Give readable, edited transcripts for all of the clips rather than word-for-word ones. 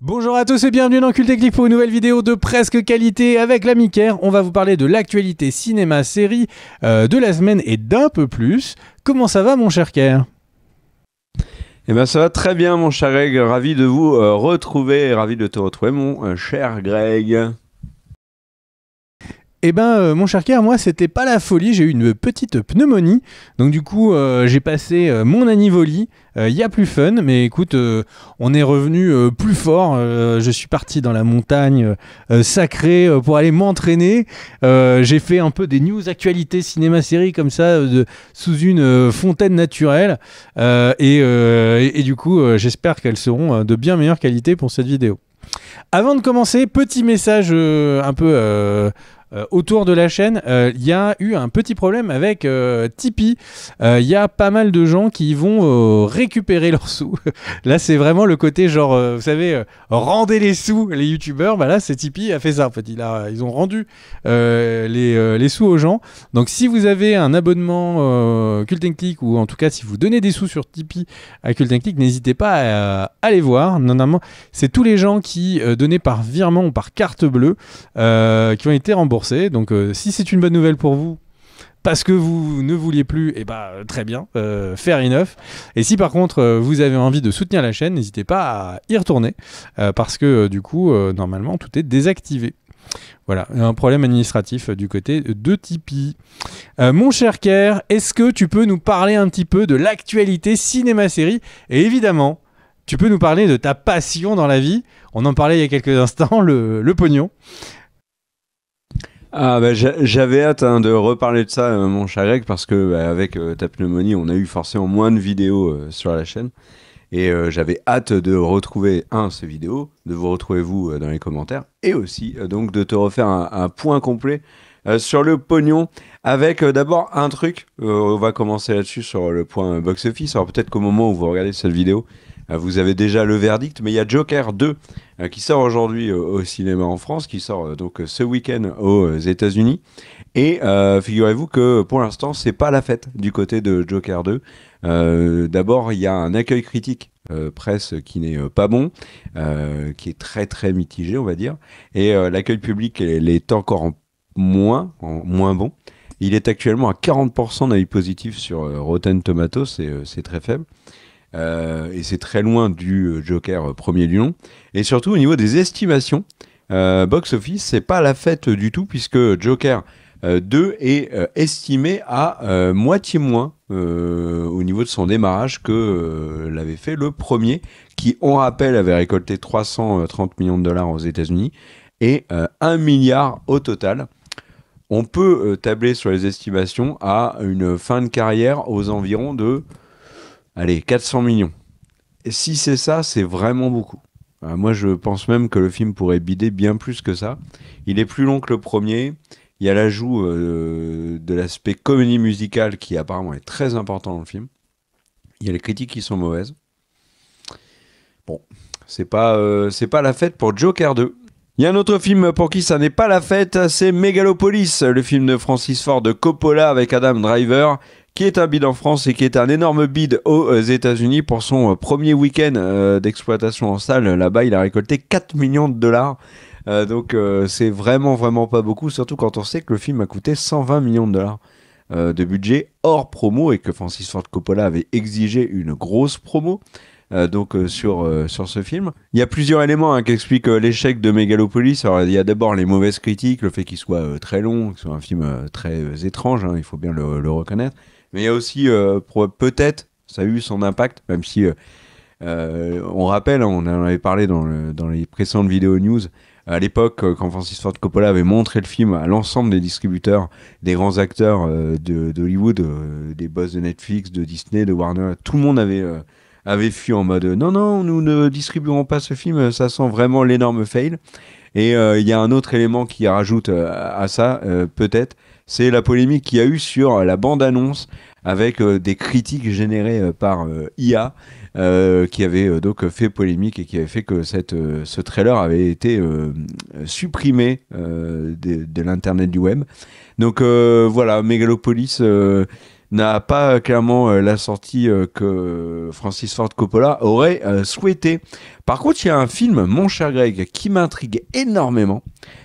Bonjour à tous et bienvenue dans Cult Technique pour une nouvelle vidéo de presque qualité avec l'ami Kerr. On va vous parler de l'actualité cinéma-série de la semaine et d'un peu plus. Comment ça va mon cher Kerr ? Eh ben ça va très bien mon cher Greg, ravi de vous retrouver, ravi de te retrouver mon cher Greg. Eh ben, mon cher Kerr, moi, c'était pas la folie. J'ai eu une petite pneumonie. Donc, du coup, j'ai passé mon Anivoli. Il y a plus fun. Mais écoute, on est revenu plus fort. Je suis parti dans la montagne sacrée pour aller m'entraîner. J'ai fait un peu des news actualités cinéma-série comme ça, sous une fontaine naturelle. Et du coup, j'espère qu'elles seront de bien meilleure qualité pour cette vidéo. Avant de commencer, petit message un peu autour de la chaîne. Il y a eu un petit problème avec Tipeee. Il y a pas mal de gens qui vont récupérer leurs sous. Là, c'est vraiment le côté genre, vous savez, rendez les sous, les youtubeurs. Bah là, c'est Tipeee a fait ça. En fait, ils ont rendu les sous aux gens. Donc, si vous avez un abonnement Cult Technique, ou en tout cas, si vous donnez des sous sur Tipeee à Cult Technique, n'hésitez pas à aller voir. Normalement, c'est tous les gens qui donnaient par virement ou par carte bleue qui ont été remboursés. Donc si c'est une bonne nouvelle pour vous parce que vous ne vouliez plus, et bah très bien, fair enough. Et si par contre vous avez envie de soutenir la chaîne, n'hésitez pas à y retourner parce que du coup normalement tout est désactivé. Voilà, un problème administratif du côté de Tipeee. Mon cher Kerr, est-ce que tu peux nous parler un petit peu de l'actualité cinéma-série ? Et évidemment, tu peux nous parler de ta passion dans la vie. On en parlait il y a quelques instants, le pognon. Ah bah, j'avais hâte de reparler de ça mon cher Greg parce que avec ta pneumonie on a eu forcément moins de vidéos sur la chaîne et j'avais hâte de retrouver ces vidéos, de vous retrouver vous dans les commentaires et aussi donc de te refaire un point complet sur le pognon avec d'abord un truc, on va commencer là-dessus sur le point box-office. Alors peut-être qu'au moment où vous regardez cette vidéo vous avez déjà le verdict, mais il y a Joker 2 qui sort aujourd'hui au cinéma en France, qui sort donc ce week-end aux États-Unis. Et figurez-vous que pour l'instant, c'est pas la fête du côté de Joker 2. D'abord, il y a un accueil critique presse qui n'est pas bon, qui est très très mitigé, on va dire. Et l'accueil public, il est encore moins bon. Il est actuellement à 40% d'avis positif sur Rotten Tomatoes, c'est très faible. Et c'est très loin du Joker premier du nom. Et surtout au niveau des estimations, box office, c'est pas la fête du tout puisque Joker 2 est estimé à moitié moins au niveau de son démarrage que l'avait fait le premier, qui, on rappelle, avait récolté 330 millions de dollars aux États-Unis et 1 milliard au total. On peut tabler sur les estimations à une fin de carrière aux environs de 400 millions. Et si c'est ça, c'est vraiment beaucoup. Moi, je pense même que le film pourrait bider bien plus que ça. Il est plus long que le premier. Il y a l'ajout de l'aspect comédie musicale qui apparemment est très important dans le film. Il y a les critiques qui sont mauvaises. Bon, c'est pas la fête pour Joker 2. Il y a un autre film pour qui ça n'est pas la fête, c'est Megalopolis, le film de Francis Ford Coppola avec Adam Driver, qui est un bid en France et qui est un énorme bid aux États-Unis pour son premier week-end d'exploitation en salle. Là-bas, il a récolté 4 millions de dollars. Donc, c'est vraiment pas beaucoup, surtout quand on sait que le film a coûté 120 millions de dollars de budget hors promo et que Francis Ford Coppola avait exigé une grosse promo. Sur ce film. Il y a plusieurs éléments qui expliquent l'échec de Megalopolis. Alors, il y a d'abord les mauvaises critiques, le fait qu'il soit très long, que ce soit un film très étrange, il faut bien le reconnaître. Mais il y a aussi, peut-être, ça a eu son impact, même si on rappelle, on en avait parlé dans les précédentes vidéos news, à l'époque, quand Francis Ford Coppola avait montré le film à l'ensemble des distributeurs, des grands acteurs d'Hollywood, des boss de Netflix, de Disney, de Warner, tout le monde avait fui en mode non, nous ne distribuerons pas ce film, ça sent vraiment l'énorme fail. Et il y a un autre élément qui rajoute à ça, peut-être, c'est la polémique qu'il y a eu sur la bande-annonce avec des critiques générées par IA qui avait donc fait polémique et qui avait fait que ce trailer avait été supprimé de l'internet du web. Donc voilà, Megalopolis, n'a pas clairement la sortie que Francis Ford Coppola aurait souhaité. Par contre, il y a un film, mon cher Greg, qui m'intrigue énormément.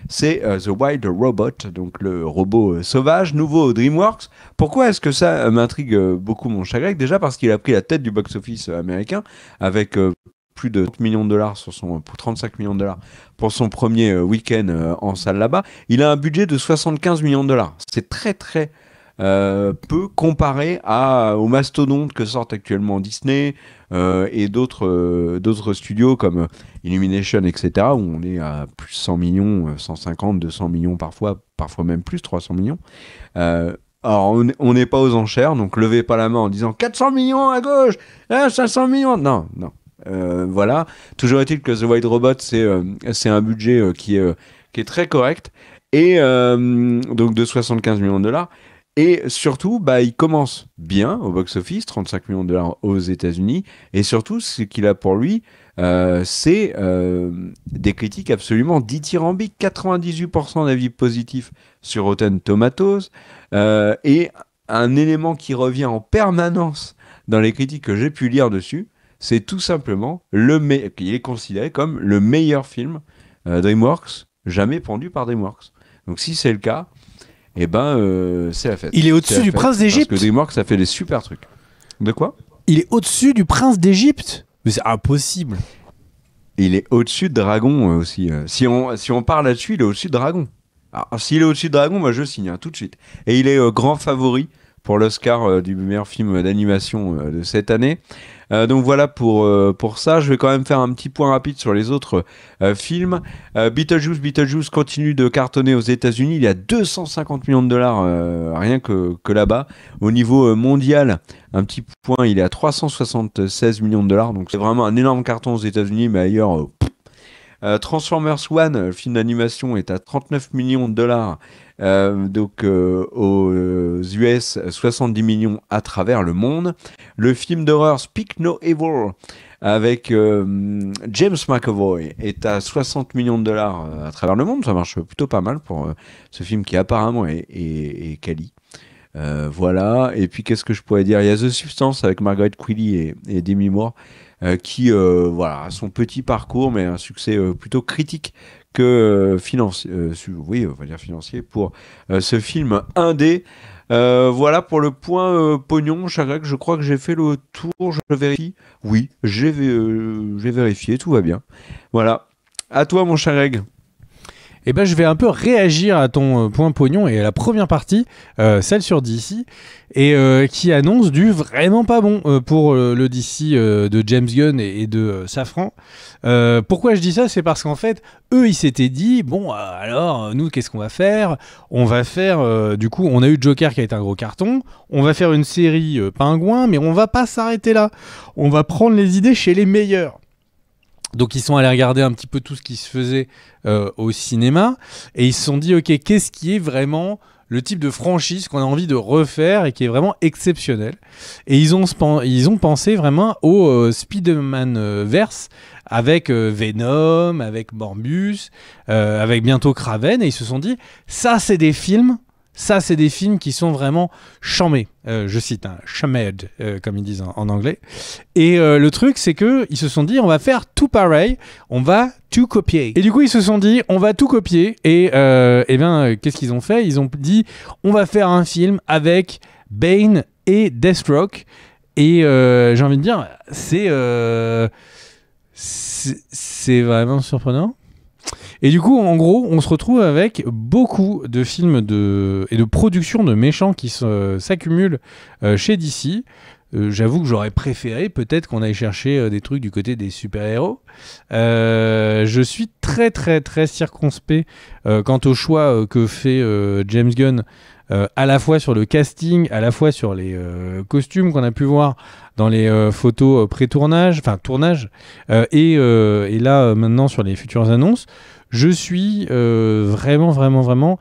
C'est The Wild Robot, donc le robot sauvage, nouveau au DreamWorks. Pourquoi est-ce que ça m'intrigue beaucoup, mon cher Greg? Déjà parce qu'il a pris la tête du box-office américain avec plus de 30 millions de dollars pour 35 millions de dollars pour son premier week-end en salle là-bas. Il a un budget de 75 millions de dollars. C'est très très peu comparé aux mastodontes que sortent actuellement Disney et d'autres studios comme Illumination, etc., où on est à plus de 100 millions, 150, 200 millions parfois même plus, 300 millions. Alors, on n'est pas aux enchères, donc levez pas la main en disant 400 millions à gauche, 500 millions. Non, non. Voilà. Toujours est-il que The Wild Robot, c'est un budget qui est très correct, et donc de 75 millions de dollars. Et surtout, il commence bien au box-office, 35 millions de dollars aux États-Unis. Et surtout, ce qu'il a pour lui, c'est des critiques absolument dithyrambiques. 98% d'avis positifs sur Rotten Tomatoes. Et un élément qui revient en permanence dans les critiques que j'ai pu lire dessus, c'est tout simplement qu'il est considéré comme le meilleur film DreamWorks jamais pondu par DreamWorks. Donc si c'est le cas, c'est la fête. Il est au-dessus du Prince d'Égypte. Parce que DreamWorks, ça fait des super trucs. De quoi? Il est au-dessus du Prince d'Égypte. Mais c'est impossible. Il est au-dessus de Dragon aussi. Si on parle là-dessus, il est au-dessus de Dragon. Alors, s'il est au-dessus de Dragon, moi je signe tout de suite. Et il est grand favori pour l'Oscar du meilleur film d'animation de cette année. Donc voilà pour ça. Je vais quand même faire un petit point rapide sur les autres films. Beetlejuice continue de cartonner aux États-Unis. Il y a 250 millions de dollars rien que là-bas. Au niveau mondial, un petit point, il est à 376 millions de dollars. Donc c'est vraiment un énorme carton aux États-Unis, mais ailleurs... Transformers One, le film d'animation, est à 39 millions de dollars, aux US, 70 millions à travers le monde. Le film d'horreur Speak No Evil avec James McAvoy est à 60 millions de dollars à travers le monde. Ça marche plutôt pas mal pour ce film qui apparemment est quali. Voilà. Et puis qu'est-ce que je pourrais dire? Il y a The Substance avec Margaret Qualley et Demi Moore, qui a son petit parcours, mais un succès plutôt critique que financier. Oui, on va dire financier pour ce film indé. Voilà pour le point pognon. Charac, je crois que j'ai fait le tour. Je vérifie. Oui, j'ai vérifié. Tout va bien. Voilà. À toi, mon Chareg. Eh ben, je vais un peu réagir à ton point pognon et à la première partie, celle sur DC, et qui annonce du vraiment pas bon pour le DC de James Gunn et de Safran. Pourquoi je dis ça? C'est parce qu'en fait, eux, ils s'étaient dit, bon, alors, nous, qu'est-ce qu'on va faire? On va faire, du coup, on a eu Joker qui a été un gros carton, on va faire une série Pingouin, mais on va pas s'arrêter là. On va prendre les idées chez les meilleurs. Donc ils sont allés regarder un petit peu tout ce qui se faisait au cinéma et ils se sont dit ok, qu'est-ce qui est vraiment le type de franchise qu'on a envie de refaire et qui est vraiment exceptionnel. Et ils ont pensé vraiment au Spider-Man verse avec Venom, avec Morbius, avec bientôt Kraven, et ils se sont dit ça c'est des films qui sont vraiment chamés. Je cite, chamed, comme ils disent en anglais. Et le truc, c'est qu'ils se sont dit, on va faire tout pareil, on va tout copier. Et du coup, ils se sont dit, on va tout copier. Et qu'est-ce qu'ils ont fait? Ils ont dit, on va faire un film avec Bane et Deathstroke. Et j'ai envie de dire, c'est vraiment surprenant. Et du coup, en gros, on se retrouve avec beaucoup de films et de productions de méchants qui s'accumulent chez DC. J'avoue que j'aurais préféré peut-être qu'on aille chercher des trucs du côté des super-héros. Je suis très très très circonspect quant au choix que fait James Gunn, à la fois sur le casting, à la fois sur les costumes qu'on a pu voir dans les photos pré-tournage, enfin tournage, et là maintenant sur les futures annonces. Je suis vraiment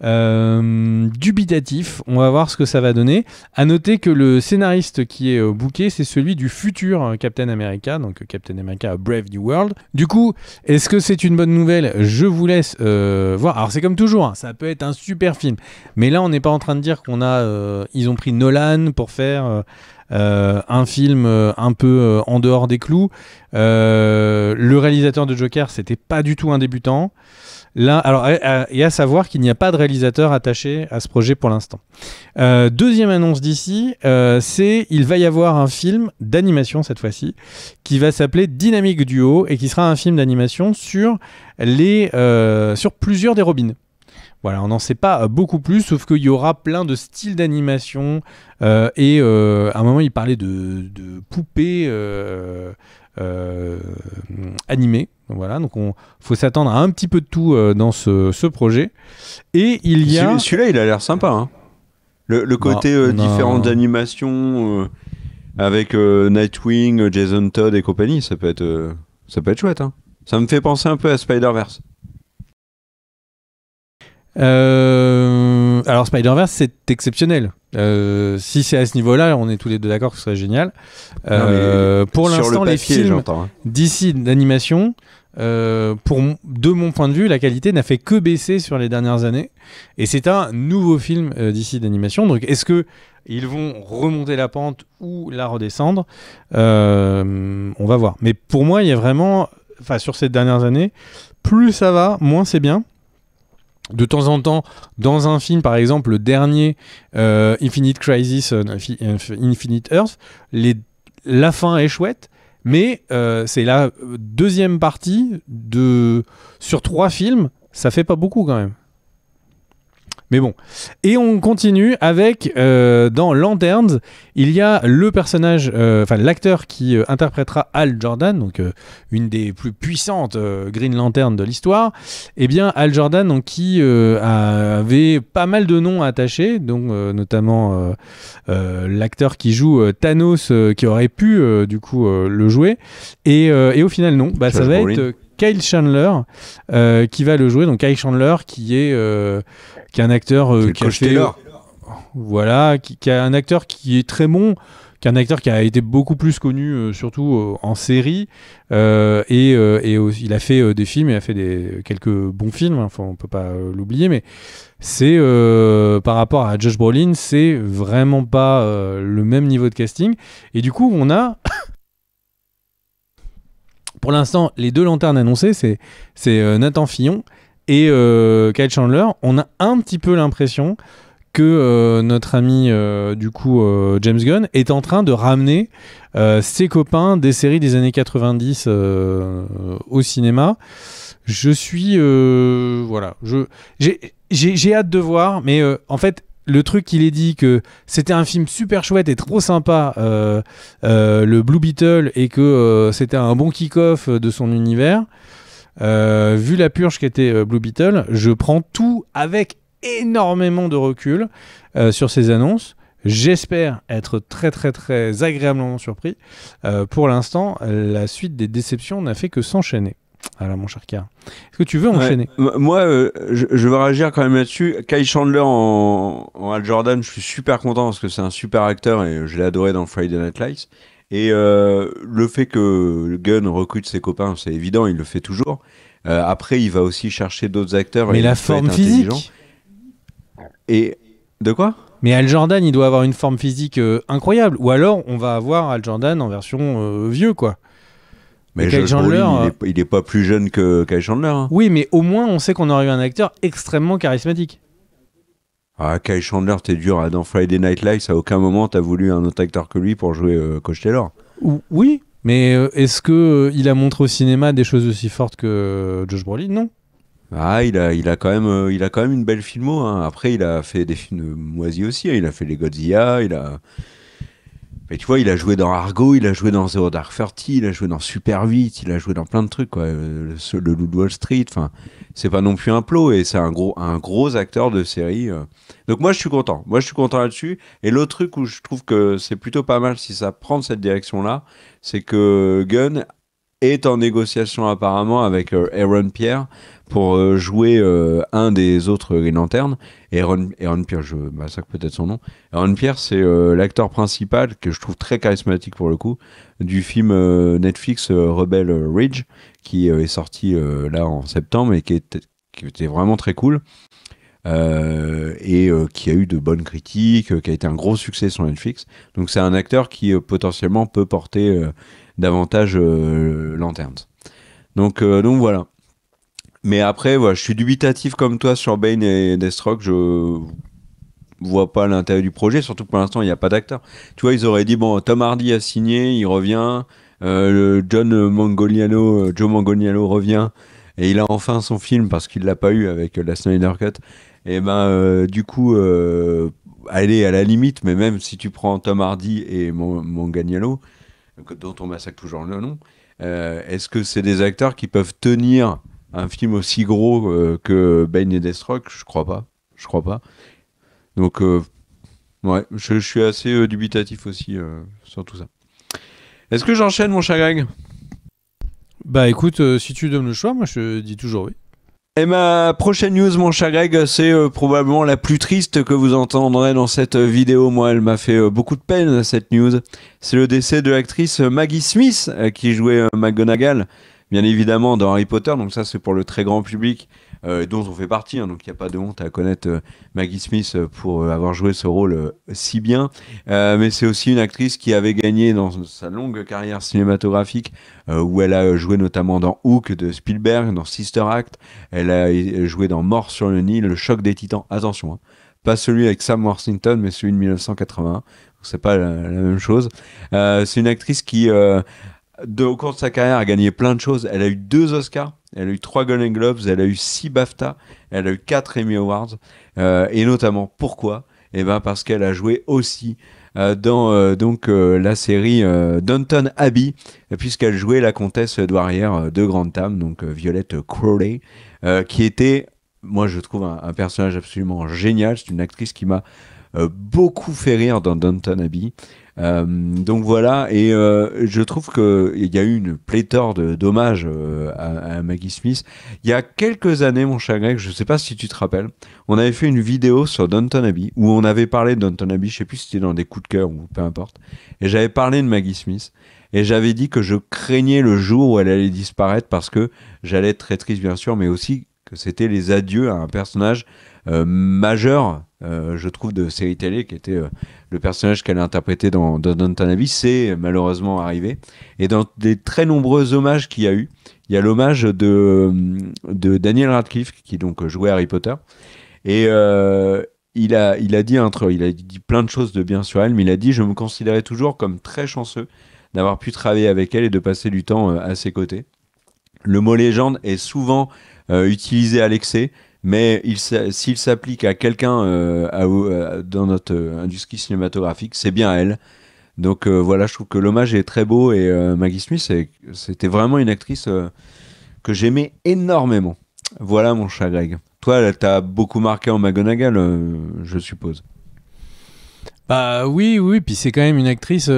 dubitatif. On va voir ce que ça va donner. À noter que le scénariste qui est booké, c'est celui du futur Captain America, donc Captain America Brave New World. Du coup, est-ce que c'est une bonne nouvelle? Je vous laisse voir. Alors c'est comme toujours, hein, ça peut être un super film, mais là on n'est pas en train de dire qu'on a, ils ont pris Nolan pour faire un film un peu en dehors des clous. Le réalisateur de Joker, c'était pas du tout un débutant. Là, alors, et à savoir qu'il n'y a pas de réalisateur attaché à ce projet pour l'instant. Deuxième annonce d'ici, c'est il va y avoir un film d'animation cette fois-ci qui va s'appeler Dynamic Duo et qui sera un film d'animation sur plusieurs des Robins. Voilà, on n'en sait pas beaucoup plus, sauf qu'il y aura plein de styles d'animation et à un moment il parlait de poupées animées. Voilà, donc faut s'attendre à un petit peu de tout dans ce projet. Et il y a... Celui-là, il a l'air sympa. Hein. Le côté différentes animations avec Nightwing, Jason Todd et compagnie, ça peut être chouette. Hein. Ça me fait penser un peu à Spider-Verse. Alors Spider-Verse, c'est exceptionnel. Si c'est à ce niveau-là, on est tous les deux d'accord que ce serait génial. Pour l'instant, les films d'ici d'animation, de mon point de vue, la qualité n'a fait que baisser sur les dernières années. Et c'est un nouveau film d'ici d'animation. Donc, est-ce que ils vont remonter la pente ou la redescendre? On va voir. Mais pour moi, il y a vraiment, sur ces dernières années, plus ça va, moins c'est bien. De temps en temps, dans un film, par exemple, le dernier Infinite Crisis, Infinite Earth, la fin est chouette, mais c'est la deuxième partie sur 3 films, ça fait pas beaucoup quand même. Mais bon. Et on continue avec, dans Lanterns, il y a le personnage, l'acteur qui interprétera Hal Jordan, donc une des plus puissantes Green Lantern de l'histoire. Eh bien, Hal Jordan, donc, qui avait pas mal de noms attachés, donc notamment l'acteur qui joue Thanos, qui aurait pu du coup le jouer. Et au final, non. Ça va être Kyle Chandler qui va le jouer. Donc Kyle Chandler qui est un acteur qui a fait voilà, qui a un acteur qui est très bon, qui est un acteur qui a été beaucoup plus connu surtout en série et aussi, il a fait des films, il a fait quelques bons films, enfin on peut pas l'oublier, mais c'est par rapport à Josh Brolin, c'est vraiment pas le même niveau de casting, et du coup on a pour l'instant les 2 lanternes annoncées, c'est Nathan Fillon et Kyle Chandler. On a un petit peu l'impression que notre ami du coup James Gunn est en train de ramener ses copains des séries des années 90 au cinéma. Je suis voilà, j'ai hâte de voir, mais en fait le truc qu'il ait dit que c'était un film super chouette et trop sympa, le Blue Beetle, et que c'était un bon kick-off de son univers. Vu la purge qu'était Blue Beetle, je prends tout avec énormément de recul sur ces annonces. J'espère être très très très agréablement surpris. Pour l'instant, la suite des déceptions n'a fait que s'enchaîner. Voilà, mon cher Car. Est-ce que tu veux enchaîner? Moi, je veux réagir quand même là-dessus. Kyle Chandler en Hal Jordan, je suis super content parce que c'est un super acteur et je l'ai adoré dans Friday Night Lights. Et le fait que Gunn recrute ses copains, c'est évident, il le fait toujours. Après, il va aussi chercher d'autres acteurs. Mais la forme physique. Et de quoi? Mais Hal Jordan, il doit avoir une forme physique incroyable. Ou alors, on va avoir Hal Jordan en version vieux, quoi. Mais Kyle Chandler, il est pas plus jeune que Kyle Chandler. Hein. Oui, mais au moins, on sait qu'on aurait eu un acteur extrêmement charismatique. Ah, Kyle Chandler, t'es dur. Dans Friday Night Lights, à aucun moment t'as voulu un autre acteur que lui pour jouer Coach Taylor. Oui, mais est-ce qu'il a montré au cinéma des choses aussi fortes que Josh Brolin? Non. Ah, il a quand même une belle filmo. Hein. Après, il a fait des films moisis aussi. Hein. Il a fait les Godzilla, mais tu vois, il a joué dans Argo, il a joué dans Zero Dark Thirty, il a joué dans Super 8, il a joué dans plein de trucs, quoi. Le Loup de Wall Street, enfin, c'est pas non plus un plot, et c'est un gros acteur de série. Donc moi, je suis content. Moi, je suis content là-dessus. Et l'autre truc où je trouve que c'est plutôt pas mal si ça prend cette direction-là, c'est que Gunn est en négociation apparemment avec Aaron Pierre pour jouer un des autres Green Lantern. Aaron Pierre, je massacre peut-être son nom. Aaron Pierre, c'est l'acteur principal que je trouve très charismatique pour le coup du film Netflix Rebel Ridge qui est sorti là en septembre et qui était vraiment très cool. Qui a eu de bonnes critiques, qui a été un gros succès sur Netflix. Donc c'est un acteur qui potentiellement peut porter davantage Lanterns. Donc voilà. Mais après, voilà, je suis dubitatif comme toi sur Bane et Deathstroke. Je vois pas l'intérêt du projet, surtout que pour l'instant il n'y a pas d'acteur. Tu vois, ils auraient dit bon, Tom Hardy a signé, il revient. Joe Manganiello revient et il a enfin son film parce qu'il l'a pas eu avec la Snyder Cut. Et du coup, allez à la limite, mais même si tu prends Tom Hardy et Manganiello, dont on massacre toujours le nom, est-ce que c'est des acteurs qui peuvent tenir un film aussi gros que Bane et Deathstroke? Je crois pas. Je crois pas. Donc, ouais, je suis assez dubitatif aussi sur tout ça. Est-ce que j'enchaîne, mon cher Greg? Bah écoute, si tu donnes le choix, moi je dis toujours oui. Et ma prochaine news, mon cher Greg, c'est probablement la plus triste que vous entendrez dans cette vidéo. Moi, elle m'a fait beaucoup de peine, cette news. C'est le décès de l'actrice Maggie Smith, qui jouait McGonagall, bien évidemment, dans Harry Potter. Donc ça, c'est pour le très grand public, dont on fait partie. Hein, donc il n'y a pas de honte à connaître Maggie Smith pour avoir joué ce rôle si bien. Mais c'est aussi une actrice qui avait gagné dans sa longue carrière cinématographique, où elle a joué notamment dans Hook de Spielberg, dans Sister Act. Elle a joué dans Mort sur le Nil, Le Choc des Titans. Attention, hein, pas celui avec Sam Worthington, mais celui de 1981. C'est pas la même chose. C'est une actrice qui, au cours de sa carrière, a gagné plein de choses. Elle a eu 2 Oscars, elle a eu 3 Golden Globes, elle a eu 6 BAFTA, elle a eu 4 Emmy Awards. Et notamment, pourquoi? Eh ben parce qu'elle a joué aussi dans la série Downton Abbey, puisqu'elle jouait la comtesse douairière de Grantham, donc Violette Crowley, qui était, moi je trouve, un personnage absolument génial. C'est une actrice qui m'a beaucoup fait rire dans Downton Abbey. Donc voilà, et je trouve qu'il y a eu une pléthore d'hommages à Maggie Smith. Il y a quelques années, mon cher Greg, je ne sais pas si tu te rappelles, on avait fait une vidéo sur Downton Abbey où on avait parlé de Downton Abbey, je ne sais plus si c'était dans des coups de cœur ou peu importe, et j'avais parlé de Maggie Smith. Et j'avais dit que je craignais le jour où elle allait disparaître parce que j'allais être très triste, bien sûr, mais aussi que c'était les adieux à un personnage majeur, je trouve, de série télé, qui était le personnage qu'elle a interprété dans Downton Abbey. C'est malheureusement arrivé. Et dans des très nombreux hommages qu'il y a eu, il y a l'hommage de Daniel Radcliffe, qui donc jouait Harry Potter. Et il a dit plein de choses de bien sur elle, mais il a dit: je me considérais toujours comme très chanceux d'avoir pu travailler avec elle et de passer du temps à ses côtés. Le mot légende est souvent utilisé à l'excès, mais s'il s'applique à quelqu'un dans notre industrie cinématographique, c'est bien elle. Donc voilà, je trouve que l'hommage est très beau, et Maggie Smith, c'était vraiment une actrice que j'aimais énormément. Voilà, mon cher Greg. Toi, elle t'a beaucoup marqué en McGonagall, je suppose. Bah oui, puis c'est quand même une actrice.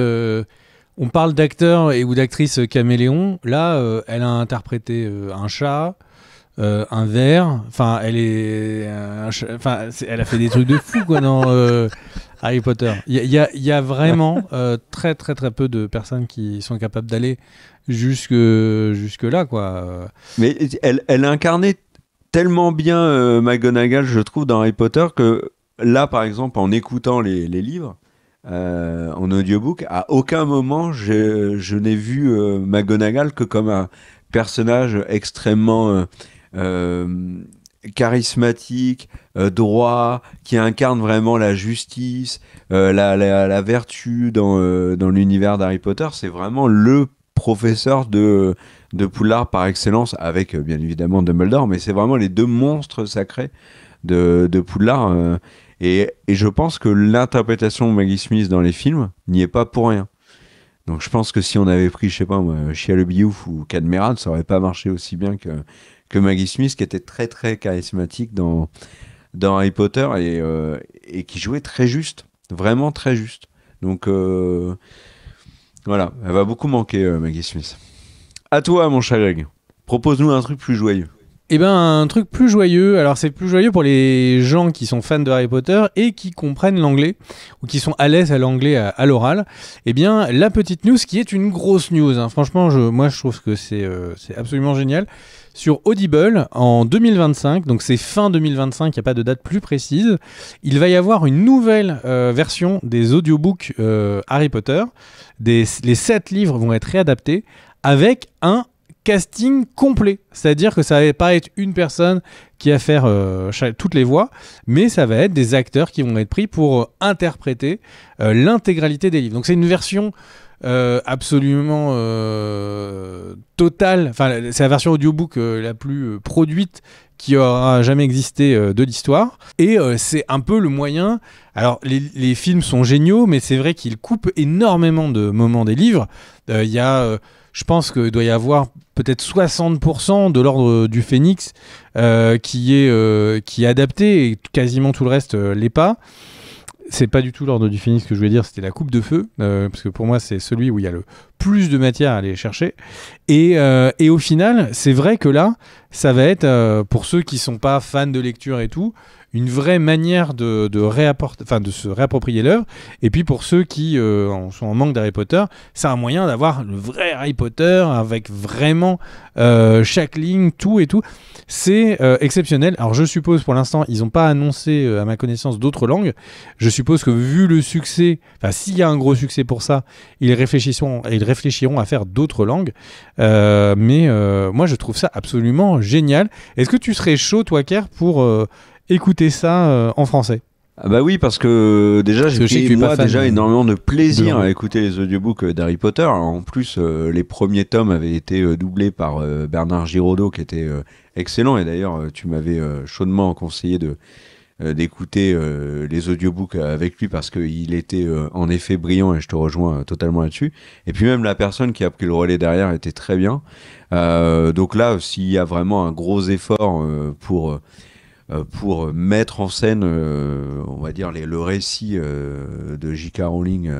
On parle d'acteur ou d'actrice caméléon. Là, elle a interprété un chat, un ver. Enfin, elle a fait des trucs de fou quoi dans Harry Potter. Il y a vraiment très très très peu de personnes qui sont capables d'aller jusque là quoi. Mais elle incarnait tellement bien McGonagall, je trouve, dans Harry Potter, que là, par exemple, en écoutant les livres, en audiobook, à aucun moment je n'ai vu McGonagall que comme un personnage extrêmement charismatique, droit, qui incarne vraiment la justice, la vertu dans l'univers d'Harry Potter. C'est vraiment le professeur de Poudlard par excellence, avec bien évidemment Dumbledore, mais c'est vraiment les 2 monstres sacrés de Poudlard. Et je pense que l'interprétation de Maggie Smith dans les films n'y est pas pour rien. Donc je pense que si on avait pris, je sais pas moi, Shia LaBeouf ou Cadmerade, ça aurait pas marché aussi bien que Maggie Smith, qui était très très charismatique dans Harry Potter, et qui jouait très juste, vraiment très juste. Donc voilà, elle va beaucoup manquer, Maggie Smith. À toi, mon cher Greg. Propose-nous un truc plus joyeux. Eh ben, un truc plus joyeux. Alors, c'est plus joyeux pour les gens qui sont fans de Harry Potter et qui comprennent l'anglais ou qui sont à l'aise à l'anglais à l'oral. Eh bien, la petite news qui est une grosse news. Hein. Franchement, moi, je trouve que c'est absolument génial. Sur Audible, en 2025, donc c'est fin 2025, il n'y a pas de date plus précise, il va y avoir une nouvelle version des audiobooks Harry Potter. Les 7 livres vont être réadaptés avec un casting complet, c'est-à-dire que ça va pas être une personne qui va faire toutes les voix, mais ça va être des acteurs qui vont être pris pour interpréter l'intégralité des livres. Donc c'est une version absolument totale, enfin c'est la version audiobook la plus produite qui aura jamais existé de l'histoire, et c'est un peu le moyen. Alors les films sont géniaux, mais c'est vrai qu'ils coupent énormément de moments des livres. Il y a je pense qu'il doit y avoir peut-être 60% de l'Ordre du Phénix qui est adapté, et quasiment tout le reste l'est pas. C'est pas du tout l'Ordre du Phénix que je voulais dire, c'était la Coupe de Feu, parce que pour moi c'est celui où il y a le plus de matière à aller chercher. Et au final, c'est vrai que là, ça va être, pour ceux qui sont pas fans de lecture et tout, une vraie manière de se réapproprier l'œuvre. Et puis pour ceux qui sont en manque d'Harry Potter, c'est un moyen d'avoir le vrai Harry Potter avec vraiment chaque ligne, tout et tout. C'est exceptionnel. Alors je suppose pour l'instant, ils n'ont pas annoncé à ma connaissance d'autres langues. Je suppose que vu le succès, enfin s'il y a un gros succès pour ça, ils réfléchiront à faire d'autres langues. Mais moi je trouve ça absolument génial. Est-ce que tu serais chaud, toi, Kerr, pour écouter ça en français? Ah bah oui, parce que déjà j'ai pris énormément de plaisir de à écouter les audiobooks d'Harry Potter. En plus, les premiers tomes avaient été doublés par Bernard Giraudot, qui était excellent. Et d'ailleurs, tu m'avais chaudement conseillé d'écouter les audiobooks avec lui, parce qu'il était en effet brillant, et je te rejoins totalement là-dessus. Et puis même la personne qui a pris le relais derrière était très bien. Donc là, s'il y a vraiment un gros effort pour mettre en scène, on va dire, le récit de J.K. Rowling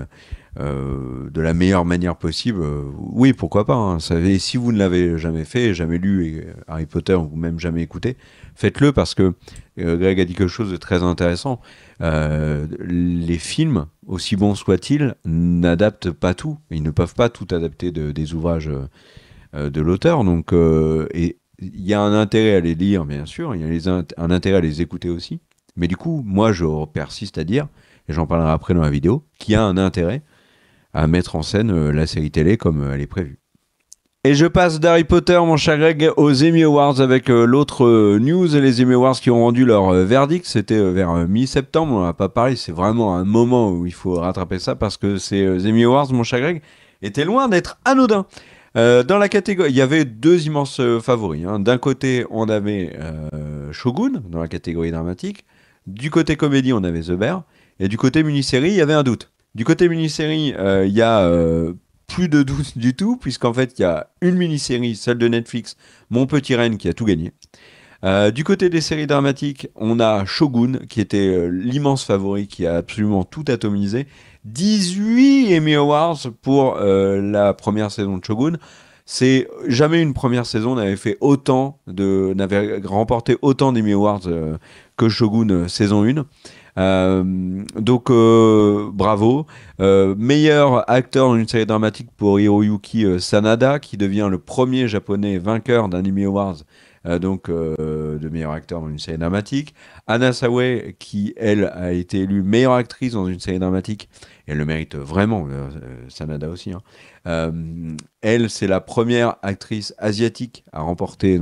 de la meilleure manière possible, oui, pourquoi pas. Hein. Si vous ne l'avez jamais fait, jamais lu Harry Potter, ou même jamais écouté, faites-le, parce que Greg a dit quelque chose de très intéressant. Les films, aussi bons soient-ils, n'adaptent pas tout. Ils ne peuvent pas tout adapter des ouvrages de l'auteur. Donc, et il y a un intérêt à les lire, bien sûr, il y a un intérêt à les écouter aussi. Mais du coup, moi, je persiste à dire, et j'en parlerai après dans la vidéo, qu'il y a un intérêt à mettre en scène la série télé comme elle est prévue. Et je passe d'Harry Potter, mon cher Greg, aux Emmy Awards avec l'autre news. Les Emmy Awards qui ont rendu leur verdict, c'était vers mi-septembre, on n'en a pas parlé, c'est vraiment un moment où il faut rattraper ça, parce que ces Emmy Awards, mon cher Greg, étaient loin d'être anodins. Dans la catégorie, il y avait 2 immenses favoris. Hein. D'un côté, on avait Shogun, dans la catégorie dramatique. Du côté comédie, on avait The Bear. Et du côté mini-série, il y avait un doute. Du côté mini-série, il y a plus de doute du tout, puisqu'en fait, il y a une mini-série, celle de Netflix, Mon Petit Reine, qui a tout gagné. Du côté des séries dramatiques, on a Shogun, qui était l'immense favori, qui a absolument tout atomisé. 18 Emmy Awards pour la première saison de Shogun. C'est jamais une première saison n'avait remporté autant d'Emmy Awards que Shogun saison 1. Donc bravo. Meilleur acteur dans une série dramatique pour Hiroyuki Sanada, qui devient le premier japonais vainqueur d'un Emmy Awards. De meilleur acteur dans une série dramatique. Anna Sawai, qui elle a été élue meilleure actrice dans une série dramatique, et elle le mérite vraiment, Sanada aussi. Hein. Elle, c'est la première actrice asiatique à remporter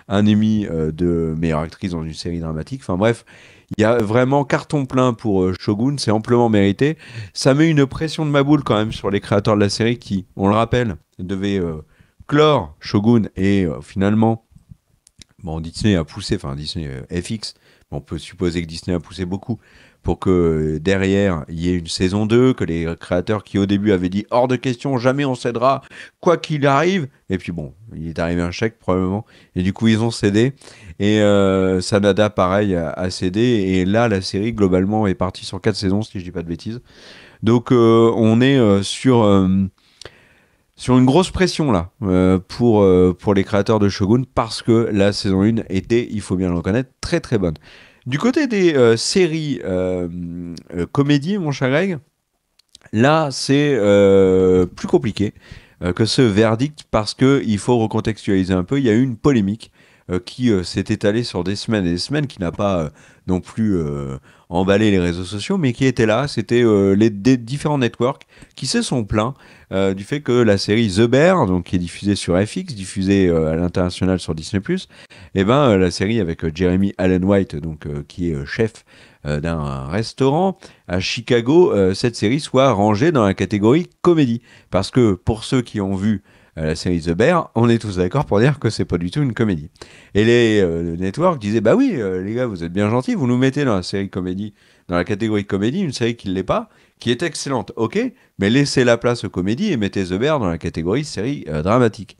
un Emmy de meilleure actrice dans une série dramatique. Enfin bref, il y a vraiment carton plein pour Shogun, c'est amplement mérité. Ça met une pression de ma boule quand même sur les créateurs de la série qui, on le rappelle, devaient clore Shogun, et finalement, bon, Disney a poussé, enfin Disney FX, on peut supposer que Disney a poussé beaucoup pour que derrière il y ait une saison 2, que les créateurs qui au début avaient dit hors de question, jamais on cédera, quoi qu'il arrive, et puis bon, il est arrivé un chèque probablement, et du coup ils ont cédé, et Sanada pareil a cédé, et là la série globalement est partie sur 4 saisons, si je dis pas de bêtises. Donc on est sur sur une grosse pression là pour les créateurs de Shogun parce que la saison 1 était, il faut bien le reconnaître, très très bonne. Du côté des séries comédie, mon cher Greg, là c'est plus compliqué que ce verdict parce que il faut recontextualiser un peu. Il y a eu une polémique qui s'est étalée sur des semaines et des semaines, qui n'a pas non plus emballé les réseaux sociaux, mais qui était là. C'était des différents networks qui se sont plaints du fait que la série The Bear, donc qui est diffusée sur FX, diffusée à l'international sur Disney+, et ben la série avec Jeremy Allen White, donc qui est chef d'un restaurant à Chicago, cette série soit rangée dans la catégorie comédie. Parce que pour ceux qui ont vu la série The Bear, on est tous d'accord pour dire que c'est pas du tout une comédie. Et les networks disaient bah oui, les gars, vous êtes bien gentils, vous nous mettez dans la série comédie, dans la catégorie comédie, une série qui ne l'est pas, qui est excellente, ok, mais laissez la place aux comédies et mettez The Bear dans la catégorie série dramatique.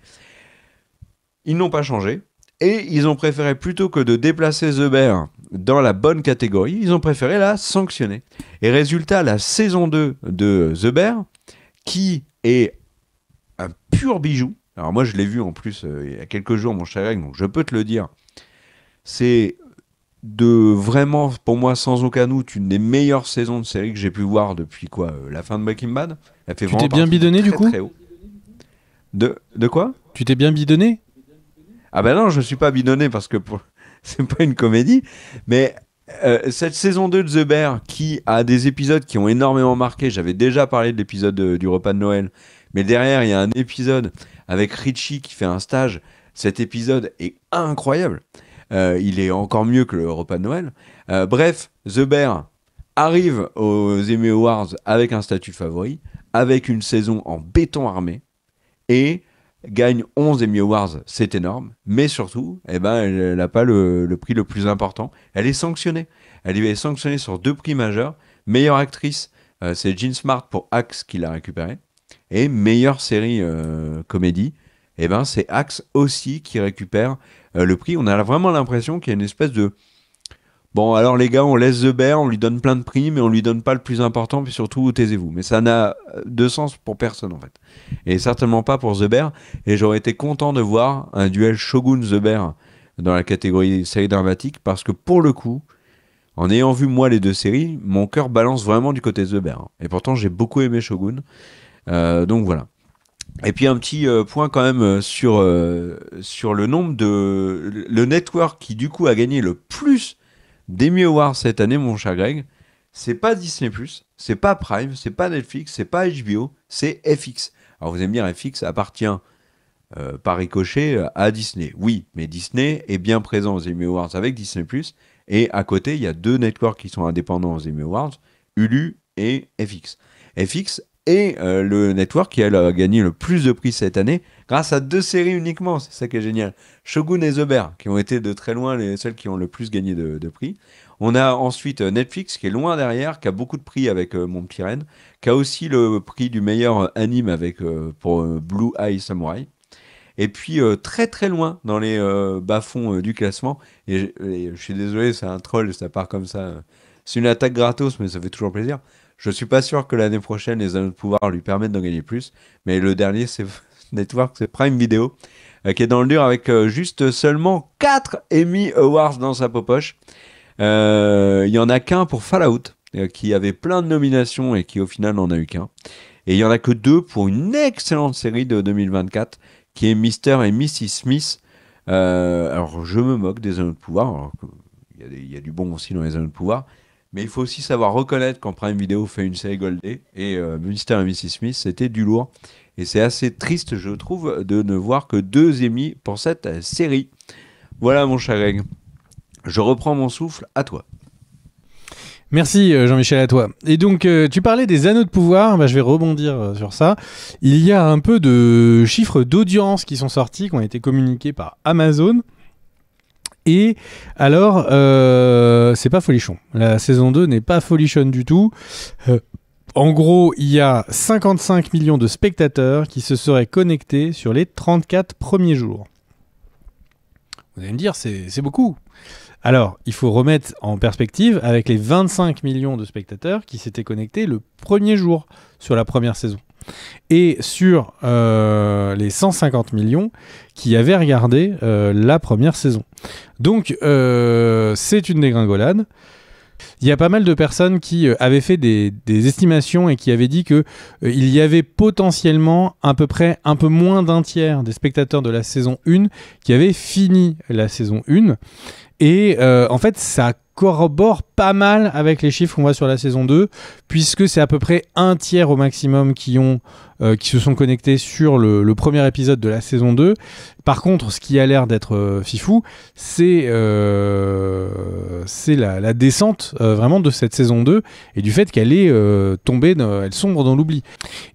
Ils n'ont pas changé. Et ils ont préféré, plutôt que de déplacer The Bear dans la bonne catégorie, ils ont préféré la sanctionner. Et résultat, la saison 2 de The Bear, qui est un pur bijou, alors moi je l'ai vu en plus il y a quelques jours, mon cher Greg, donc je peux te le dire, c'est vraiment, pour moi, sans aucun doute, une des meilleures saisons de série que j'ai pu voir depuis la fin de Breaking Bad. Elle fait tu t'es bien bidonné très, du coup très haut. De quoi? Tu t'es bien bidonné? Ah ben non, je suis pas bidonné parce que c'est pas une comédie, mais cette saison 2 de The Bear qui a des épisodes qui ont énormément marqué, j'avais déjà parlé de l'épisode du repas de Noël, mais derrière il y a un épisode avec Richie qui fait un stage, cet épisode est incroyable, il est encore mieux que le repas de Noël. Bref, The Bear arrive aux Emmy Awards avec un statut favori, avec une saison en béton armé, et gagne 11 Emmy Awards, c'est énorme, mais surtout, elle n'a pas le prix le plus important. Elle est sanctionnée. Elle est sanctionnée sur 2 prix majeurs. Meilleure actrice, c'est Jean Smart pour Axe qui l'a récupérée. Et meilleure série comédie, c'est Axe aussi qui récupère le prix. On a vraiment l'impression qu'il y a une espèce de... Bon, alors les gars, on laisse The Bear, on lui donne plein de prix, mais on lui donne pas le plus important, puis surtout, taisez-vous. Mais ça n'a de sens pour personne, en fait. Et certainement pas pour The Bear. Et j'aurais été content de voir un duel Shogun-The Bear dans la catégorie série dramatique, parce que pour le coup, en ayant vu moi les 2 séries, mon cœur balance vraiment du côté de The Bear. Et pourtant, j'ai beaucoup aimé Shogun. Donc voilà. Et puis un petit point quand même sur le nombre de... Le network qui du coup a gagné le plus d'Emmy Awards cette année, mon cher Greg, c'est pas Disney+, c'est pas Prime, c'est pas Netflix, c'est pas HBO, c'est FX. Alors vous allez me dire, FX appartient par ricochet à Disney. Oui, mais Disney est bien présent aux Emmy Awards avec Disney+, et à côté, il y a 2 networks qui sont indépendants aux Emmy Awards, Hulu et FX. FX est le network qui a gagné le plus de prix cette année, grâce à 2 séries uniquement, c'est ça qui est génial. Shogun et The Bear, qui ont été de très loin celles qui ont le plus gagné de prix. On a ensuite Netflix, qui est loin derrière, qui a beaucoup de prix avec Mon Petit Reine, qui a aussi le prix du meilleur anime pour Blue Eye Samurai. Et puis très très loin dans les bas-fonds du classement, et je suis désolé, c'est un troll, ça part comme ça. C'est une attaque gratos, mais ça fait toujours plaisir. Je suis pas sûr que l'année prochaine, les anneaux de pouvoir lui permettent d'en gagner plus. Mais le dernier, c'est Network, c'est Prime Video, qui est dans le dur avec juste seulement 4 Emmy Awards dans sa poche. Il y en a qu'un pour Fallout, qui avait plein de nominations et qui au final n'en a eu qu'un. Et il y en a que 2 pour une excellente série de 2024, qui est Mr. et Mrs. Smith. Alors je me moque des anneaux de pouvoir, alors il y a du bon aussi dans les anneaux de pouvoir. Mais il faut aussi savoir reconnaître quand Prime Video fait une série goldée. Et Mr. et Mrs. Smith, c'était du lourd. Et c'est assez triste, je trouve, de ne voir que 2 Emmy pour cette série. Voilà, mon cher Greg. Je reprends mon souffle, à toi. Merci Jean-Michel, à toi. Et donc tu parlais des anneaux de pouvoir, je vais rebondir sur ça. Il y a un peu de chiffres d'audience qui sont sortis, qui ont été communiqués par Amazon. Et alors, c'est pas folichon. La saison 2 n'est pas folichonne du tout. En gros, il y a 55 millions de spectateurs qui se seraient connectés sur les 34 premiers jours. Vous allez me dire, c'est beaucoup. Alors, il faut remettre en perspective avec les 25 millions de spectateurs qui s'étaient connectés le premier jour sur la première saison. et sur les 150 millions qui avaient regardé la première saison. Donc c'est une dégringolade. Il y a pas mal de personnes qui avaient fait des estimations et qui avaient dit que il y avait potentiellement à peu près un peu moins d'un tiers des spectateurs de la saison 1 qui avaient fini la saison 1. Et en fait, ça corrobore pas mal avec les chiffres qu'on voit sur la saison 2, puisque c'est à peu près un tiers au maximum qui se sont connectés sur le premier épisode de la saison 2. Par contre, ce qui a l'air d'être fifou, c'est la descente vraiment de cette saison 2 et du fait qu'elle est tombée, elle sombre dans l'oubli.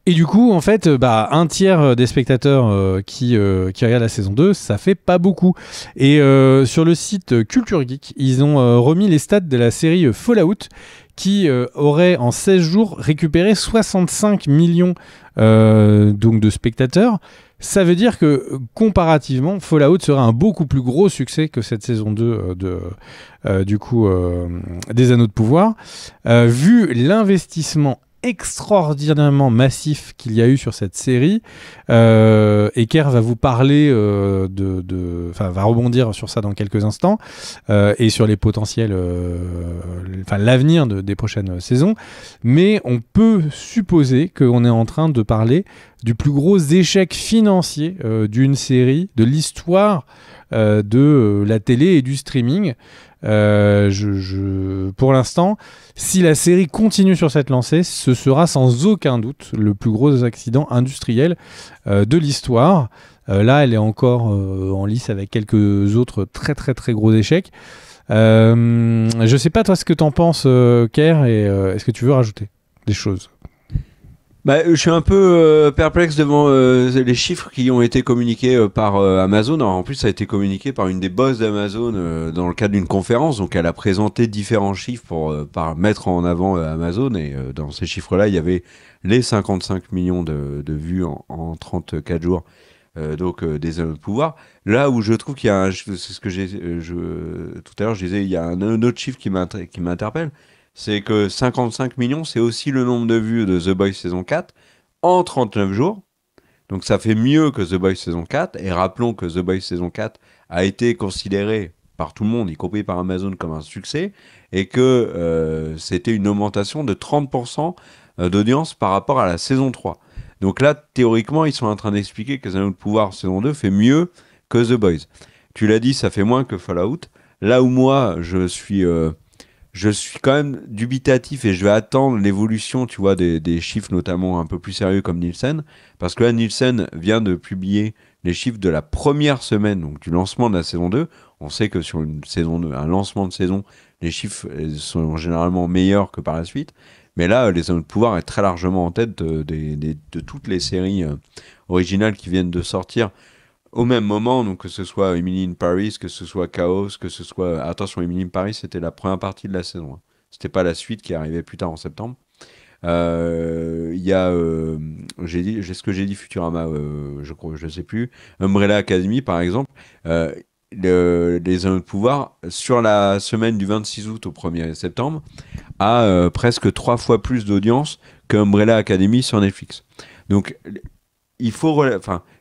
Et du coup, en fait, un tiers des spectateurs qui regardent la saison 2, ça fait pas beaucoup. Et sur le site Culture Geek, ils ont remis les stats de la série Fallout qui aurait en 16 jours récupéré 65 millions donc de spectateurs. Ça veut dire que comparativement, Fallout sera un beaucoup plus gros succès que cette saison 2 des Anneaux de Pouvoir. Vu l'investissement extraordinairement massif qu'il y a eu sur cette série, et Kerr va vous parler va rebondir sur ça dans quelques instants, et sur les potentiels, l'avenir des prochaines saisons, mais on peut supposer qu'on est en train de parler du plus gros échec financier d'une série, de l'histoire de la télé et du streaming. Pour l'instant, si la série continue sur cette lancée, ce sera sans aucun doute le plus gros accident industriel de l'histoire. Là, elle est encore en lice avec quelques autres très très très gros échecs. Je sais pas toi ce que t'en penses, Kerr, et est-ce que tu veux rajouter des choses? Je suis un peu perplexe devant les chiffres qui ont été communiqués par Amazon. Alors, en plus, ça a été communiqué par une des boss d'Amazon dans le cadre d'une conférence. Donc, elle a présenté différents chiffres pour mettre en avant Amazon. Et dans ces chiffres-là, il y avait les 55 millions de vues en 34 jours. Des Anneaux de Pouvoir. Là où je trouve qu'il y a c'est ce que tout à l'heure, je disais, il y a un autre chiffre qui m'interpelle. C'est que 55 millions, c'est aussi le nombre de vues de The Boys saison 4 en 39 jours. Donc ça fait mieux que The Boys saison 4. Et rappelons que The Boys saison 4 a été considéré par tout le monde, y compris par Amazon, comme un succès. Et que c'était une augmentation de 30% d'audience par rapport à la saison 3. Donc là, théoriquement, ils sont en train d'expliquer que The Anneaux de Pouvoir saison 2 fait mieux que The Boys. Tu l'as dit, ça fait moins que Fallout. Là où moi, je suis quand même dubitatif et je vais attendre l'évolution, tu vois, des chiffres notamment un peu plus sérieux comme Nielsen, parce que là, Nielsen vient de publier les chiffres de la première semaine, donc du lancement de la saison 2. On sait que sur un lancement de saison, les chiffres sont généralement meilleurs que par la suite. Mais là, Les Anneaux de Pouvoir est très largement en tête de toutes les séries originales qui viennent de sortir au même moment, donc que ce soit Emily in Paris, que ce soit Chaos, que ce soit... Attention, Emily in Paris, c'était la première partie de la saison. Hein. C'était pas la suite qui arrivait plus tard en septembre. Il y a... ce que j'ai dit Futurama, je sais plus. Umbrella Academy, par exemple. Les Anneaux de Pouvoir, sur la semaine du 26 août au 1er septembre, a presque 3 fois plus d'audience que Umbrella Academy sur Netflix. Donc...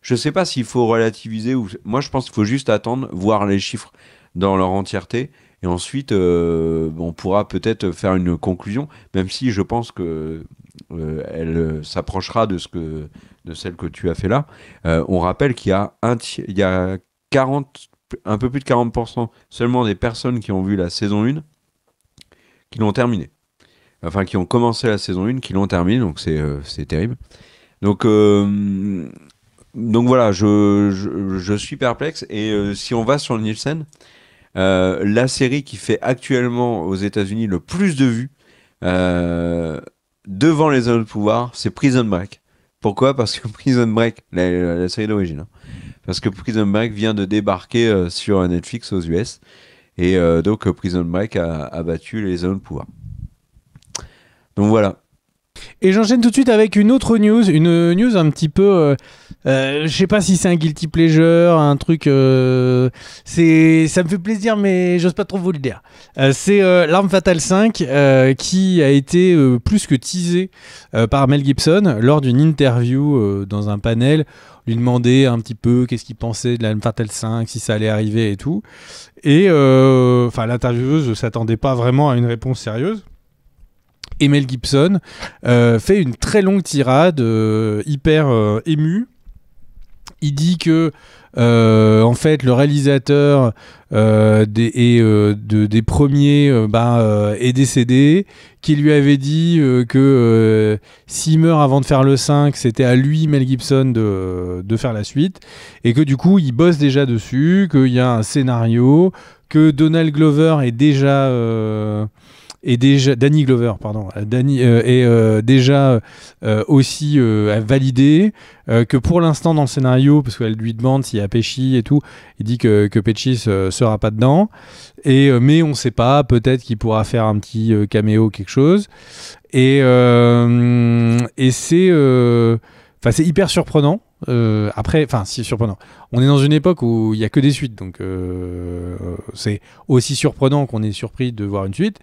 je sais pas s'il faut relativiser ou moi je pense qu'il faut juste attendre, voir les chiffres dans leur entièreté et ensuite on pourra peut-être faire une conclusion, même si je pense que elle s'approchera de celle que tu as fait là. On rappelle qu'il y a un peu plus de 40% seulement des personnes qui ont vu la saison 1 qui l'ont terminée. Enfin, qui ont commencé la saison 1, qui l'ont terminée, donc c'est terrible. Donc voilà, je suis perplexe. Et si on va sur le Nielsen, la série qui fait actuellement aux États-Unis le plus de vues devant Les Anneaux de Pouvoir, c'est Prison Break. Pourquoi ? Parce que Prison Break, la série d'origine, hein, parce que Prison Break vient de débarquer sur Netflix aux US. Et donc Prison Break a battu Les Anneaux de Pouvoir. Donc voilà. Et j'enchaîne tout de suite avec une autre news, une news un petit peu, je sais pas si c'est un guilty pleasure, un truc, ça me fait plaisir, mais j'ose pas trop vous le dire. C'est L'Arme Fatale 5 qui a été plus que teasé par Mel Gibson lors d'une interview dans un panel. Lui demander un petit peu qu'est-ce qu'il pensait de L'Arme Fatale 5, si ça allait arriver et tout. Et l'intervieweuse ne s'attendait pas vraiment à une réponse sérieuse. Et Mel Gibson fait une très longue tirade hyper émue. Il dit que en fait le réalisateur des premiers est décédé, qu'il lui avait dit que s'il meurt avant de faire le 5, c'était à lui, Mel Gibson, de faire la suite, et que du coup il bosse déjà dessus, qu'il y a un scénario, que Donald Glover est déjà Danny Glover, pardon, est déjà aussi validé, que pour l'instant dans le scénario, parce qu'elle lui demande s'il y a Pesci et tout, il dit que Pesci sera pas dedans, mais on sait pas, peut-être qu'il pourra faire un petit caméo, quelque chose, et c'est hyper surprenant. C'est surprenant. On est dans une époque où il n'y a que des suites, donc c'est aussi surprenant qu'on est surpris de voir une suite.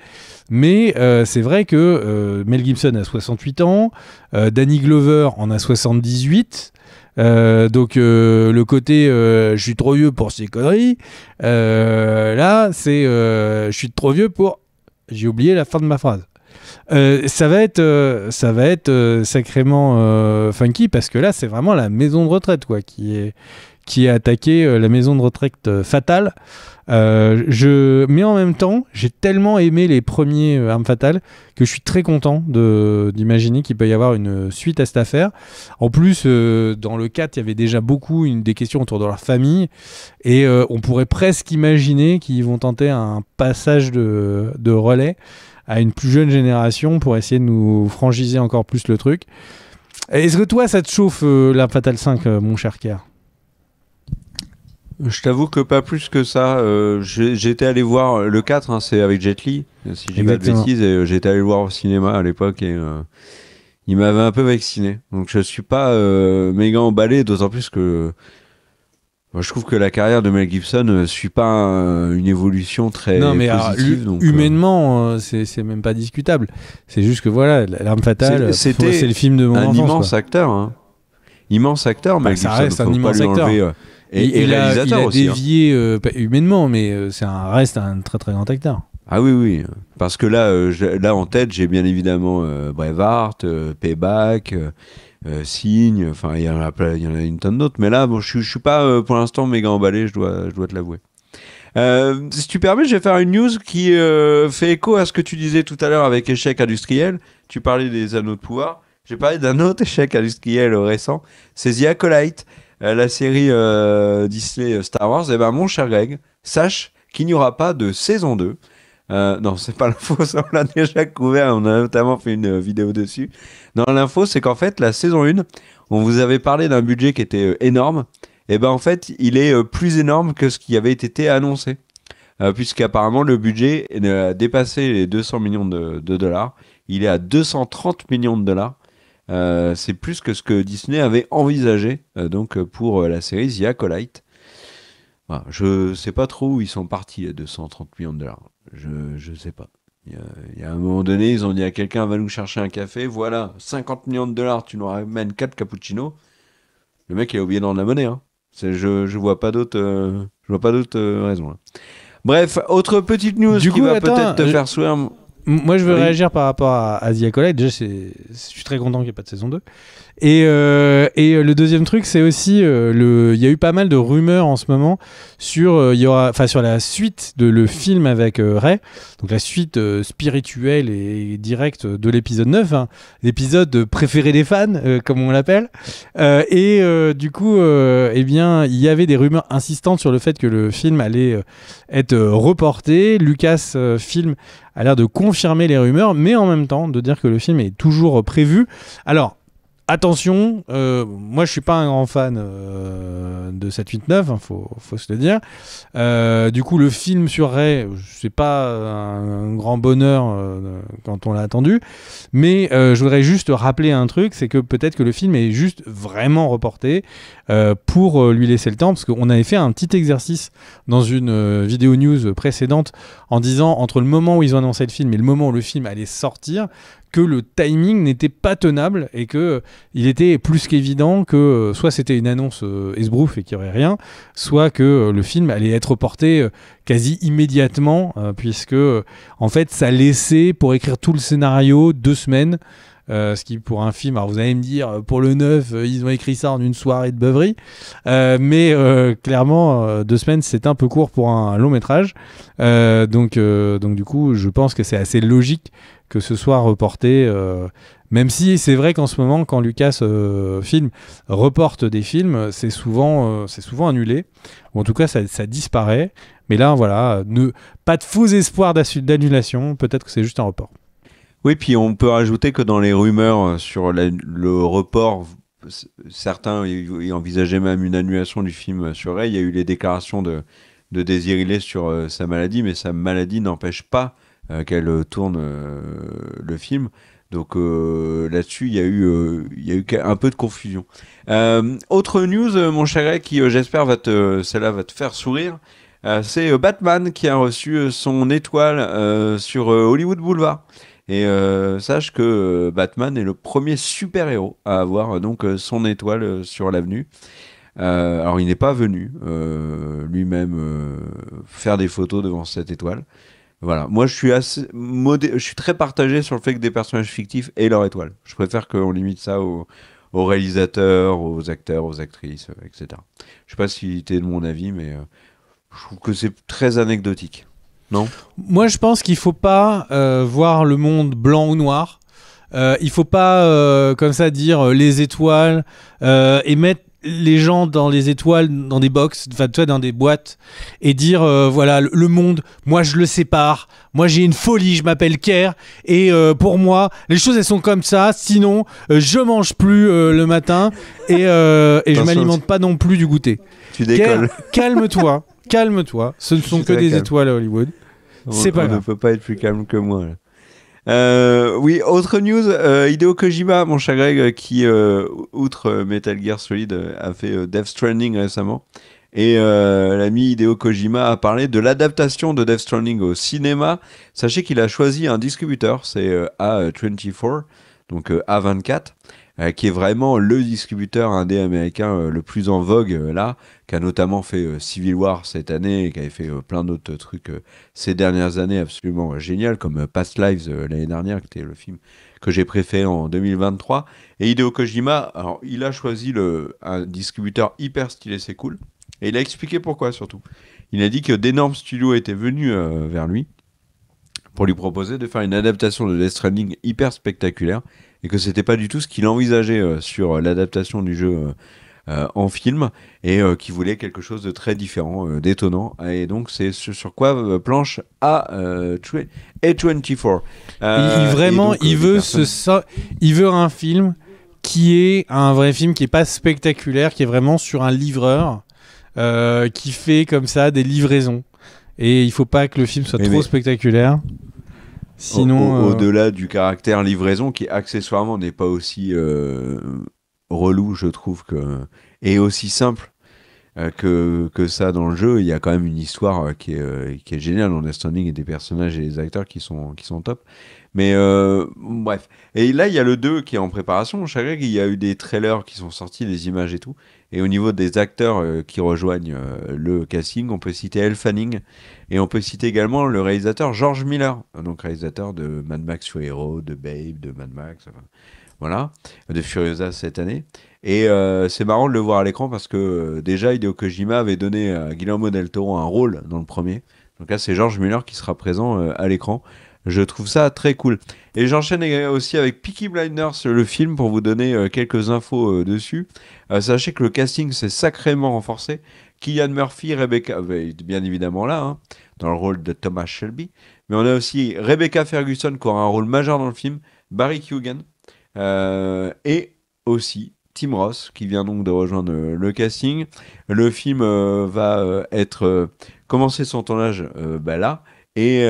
Mais c'est vrai que Mel Gibson a 68 ans, Danny Glover en a 78. Donc le côté je suis trop vieux pour ces conneries, là c'est je suis trop vieux pour... J'ai oublié la fin de ma phrase. Ça va être sacrément funky, parce que là c'est vraiment la maison de retraite quoi, qui est attaquée, la maison de retraite fatale. Mais en même temps, j'ai tellement aimé les premiers Armes Fatales que je suis très content d'imaginer qu'il peut y avoir une suite à cette affaire. En plus, dans le 4, il y avait déjà beaucoup des questions autour de leur famille, et on pourrait presque imaginer qu'ils vont tenter un passage de relais à une plus jeune génération pour essayer de nous franchiser encore plus le truc. Est-ce que toi, ça te chauffe L'Arme Fatale 5, mon cher Kerr ? Je t'avoue que pas plus que ça. J'étais allé voir le 4, hein, c'est avec Jet Li, si j'ai pas de bêtises, et j'étais allé le voir au cinéma à l'époque, et il m'avait un peu vacciné. Donc je suis pas méga emballé, d'autant plus que moi, je trouve que la carrière de Mel Gibson ne suit pas une évolution très positive. Donc, humainement, c'est même pas discutable. C'est juste que voilà, L'Arme Fatale, c'est le film de mon enfance. Un immense acteur, hein. Immense acteur, Mel Gibson. Ça reste un immense acteur. Et réalisateur aussi. Il a dévié humainement, mais reste un très très grand acteur. Ah oui. Parce que là en tête, j'ai bien évidemment Braveheart, Payback, Signe, enfin il y en a une tonne d'autres, mais là bon, je suis pas pour l'instant méga emballé, je dois te l'avouer. Si tu permets, je vais faire une news qui fait écho à ce que tu disais tout à l'heure avec échec industriel. Tu parlais des anneaux de pouvoir, j'ai parlé d'un autre échec industriel récent, c'est The Acolyte, la série Disney Star Wars. Et ben mon cher Greg, sache qu'il n'y aura pas de saison 2. Non, c'est pas l'info, ça on l'a déjà couvert, on a notamment fait une vidéo dessus. Non, l'info c'est qu'en fait la saison 1, on vous avait parlé d'un budget qui était énorme, et ben en fait il est plus énorme que ce qui avait été annoncé, puisqu'apparemment le budget a dépassé les 200 millions de dollars, il est à 230 millions de dollars. C'est plus que ce que Disney avait envisagé donc pour la série The Acolyte. Voilà, je sais pas trop où ils sont partis les 230 millions de dollars. Je sais pas. Il y a un moment donné, ils ont dit à quelqu'un, va nous chercher un café, voilà, 50 millions de dollars, tu nous ramènes 4 cappuccinos. Le mec il a oublié dans la monnaie, hein. Je vois pas d'autres raisons. Hein. Bref, autre petite news peut-être te faire sourire. Moi, je veux réagir par rapport à The Acolyte. Déjà, je suis très content qu'il n'y ait pas de saison 2. Et le deuxième truc, c'est aussi il y a eu pas mal de rumeurs en ce moment sur la suite de le film avec Rey, donc la suite spirituelle et directe de l'épisode 9, hein, l'épisode préféré des fans, comme on l'appelle. Du coup, il y avait des rumeurs insistantes sur le fait que le film allait être reporté. Lucasfilm a l'air de confirmer les rumeurs, mais en même temps de dire que le film est toujours prévu. Alors, Attention, moi je suis pas un grand fan de 789, hein, faut se le dire. Du coup, le film sur Ray, c'est pas un grand bonheur quand on l'a attendu, mais je voudrais juste rappeler un truc, c'est que peut-être que le film est juste vraiment reporté pour lui laisser le temps, parce qu'on avait fait un petit exercice dans une vidéo news précédente en disant entre le moment où ils ont annoncé le film et le moment où le film allait sortir, que le timing n'était pas tenable et que il était plus qu'évident que soit c'était une annonce esbrouf et qu'il n'y aurait rien, soit que le film allait être reporté quasi immédiatement, puisque en fait ça laissait pour écrire tout le scénario 2 semaines. Ce qui pour un film, alors vous allez me dire pour le 9 ils ont écrit ça en une soirée de beuverie, mais clairement 2 semaines c'est un peu court pour un long métrage, donc du coup je pense que c'est assez logique que ce soit reporté, même si c'est vrai qu'en ce moment quand Lucas Film reporte des films, c'est souvent annulé, ou en tout cas ça disparaît, mais là voilà, pas de faux espoirs d'annulation, peut-être que c'est juste un report. Oui, puis on peut rajouter que dans les rumeurs sur le report, certains y envisageaient même une annulation du film sur Ray. Il y a eu les déclarations de Désiré sur sa maladie, mais sa maladie n'empêche pas qu'elle tourne le film. Donc là-dessus, il y a eu un peu de confusion. Autre news, mon cher Ray, qui j'espère celle-là va te faire sourire. C'est Batman qui a reçu son étoile sur Hollywood Boulevard. Et sache que Batman est le premier super-héros à avoir donc son étoile sur l'avenue. Alors il n'est pas venu lui-même faire des photos devant cette étoile. Voilà. Moi je suis très partagé sur le fait que des personnages fictifs aient leur étoile. Je préfère qu'on limite ça aux réalisateurs, aux acteurs, aux actrices, etc. Je sais pas si tu es de mon avis, mais je trouve que c'est très anecdotique. Non ? Moi, je pense qu'il faut pas voir le monde blanc ou noir. Il faut pas comme ça dire les étoiles et mettre les gens dans les étoiles, dans des box, enfin tu vois, dans des boîtes, et dire voilà le monde. Moi, je le sépare. Moi, j'ai une folie. Je m'appelle Kerr et pour moi, les choses elles sont comme ça. Sinon, je mange plus le matin et je m'alimente pas non plus du goûter. Tu décolles. Calme-toi. Calme-toi, ce ne sont que des étoiles à Hollywood. C'est pas grave. On ne peut pas être plus calme que moi. Oui, autre news, Hideo Kojima, mon cher Greg, qui, outre Metal Gear Solid, a fait Death Stranding récemment. Et l'ami Hideo Kojima a parlé de l'adaptation de Death Stranding au cinéma. Sachez qu'il a choisi un distributeur, c'est A24, donc A24. Qui est vraiment le distributeur indé américain le plus en vogue là, qui a notamment fait Civil War cette année et qui avait fait plein d'autres trucs ces dernières années absolument génial, comme Past Lives l'année dernière, qui était le film que j'ai préféré en 2023. Et Hideo Kojima, alors, il a choisi un distributeur hyper stylé, c'est cool. Et il a expliqué pourquoi surtout. Il a dit que d'énormes studios étaient venus vers lui pour lui proposer de faire une adaptation de Death Stranding hyper spectaculaire, et que c'était pas du tout ce qu'il envisageait sur l'adaptation du jeu en film, et qu'il voulait quelque chose de très différent, d'étonnant. Et donc c'est sur quoi planche A24. Il veut un film qui est un vrai film, qui est pas spectaculaire, qui est vraiment sur un livreur qui fait comme ça des livraisons. Et il faut pas que le film soit trop spectaculaire. Sinon, au-delà du caractère livraison, qui accessoirement n'est pas aussi relou, je trouve, et aussi simple que ça dans le jeu, il y a quand même une histoire qui est géniale dans Death Stranding, et des personnages et des acteurs qui sont top. Mais bref. Et là, il y a le 2 qui est en préparation. Chaque il y a eu des trailers qui sont sortis, des images et tout. Et au niveau des acteurs qui rejoignent le casting, on peut citer Elle Fanning, et on peut citer également le réalisateur George Miller, donc réalisateur de Mad Max Fury Road, de Babe, de Mad Max, enfin, voilà, de Furiosa cette année. Et c'est marrant de le voir à l'écran parce que déjà Hideo Kojima avait donné à Guillermo del Toro un rôle dans le premier. Donc là, c'est George Miller qui sera présent à l'écran. Je trouve ça très cool. Et j'enchaîne aussi avec Peaky Blinders, le film, pour vous donner quelques infos dessus. Sachez que le casting s'est sacrément renforcé. Cillian Murphy, Rebecca, bien évidemment là, hein, dans le rôle de Thomas Shelby. Mais on a aussi Rebecca Ferguson qui aura un rôle majeur dans le film, Barry Keoghan, et aussi Tim Roth, qui vient donc de rejoindre le casting. Le film va commencer son tournage là. Et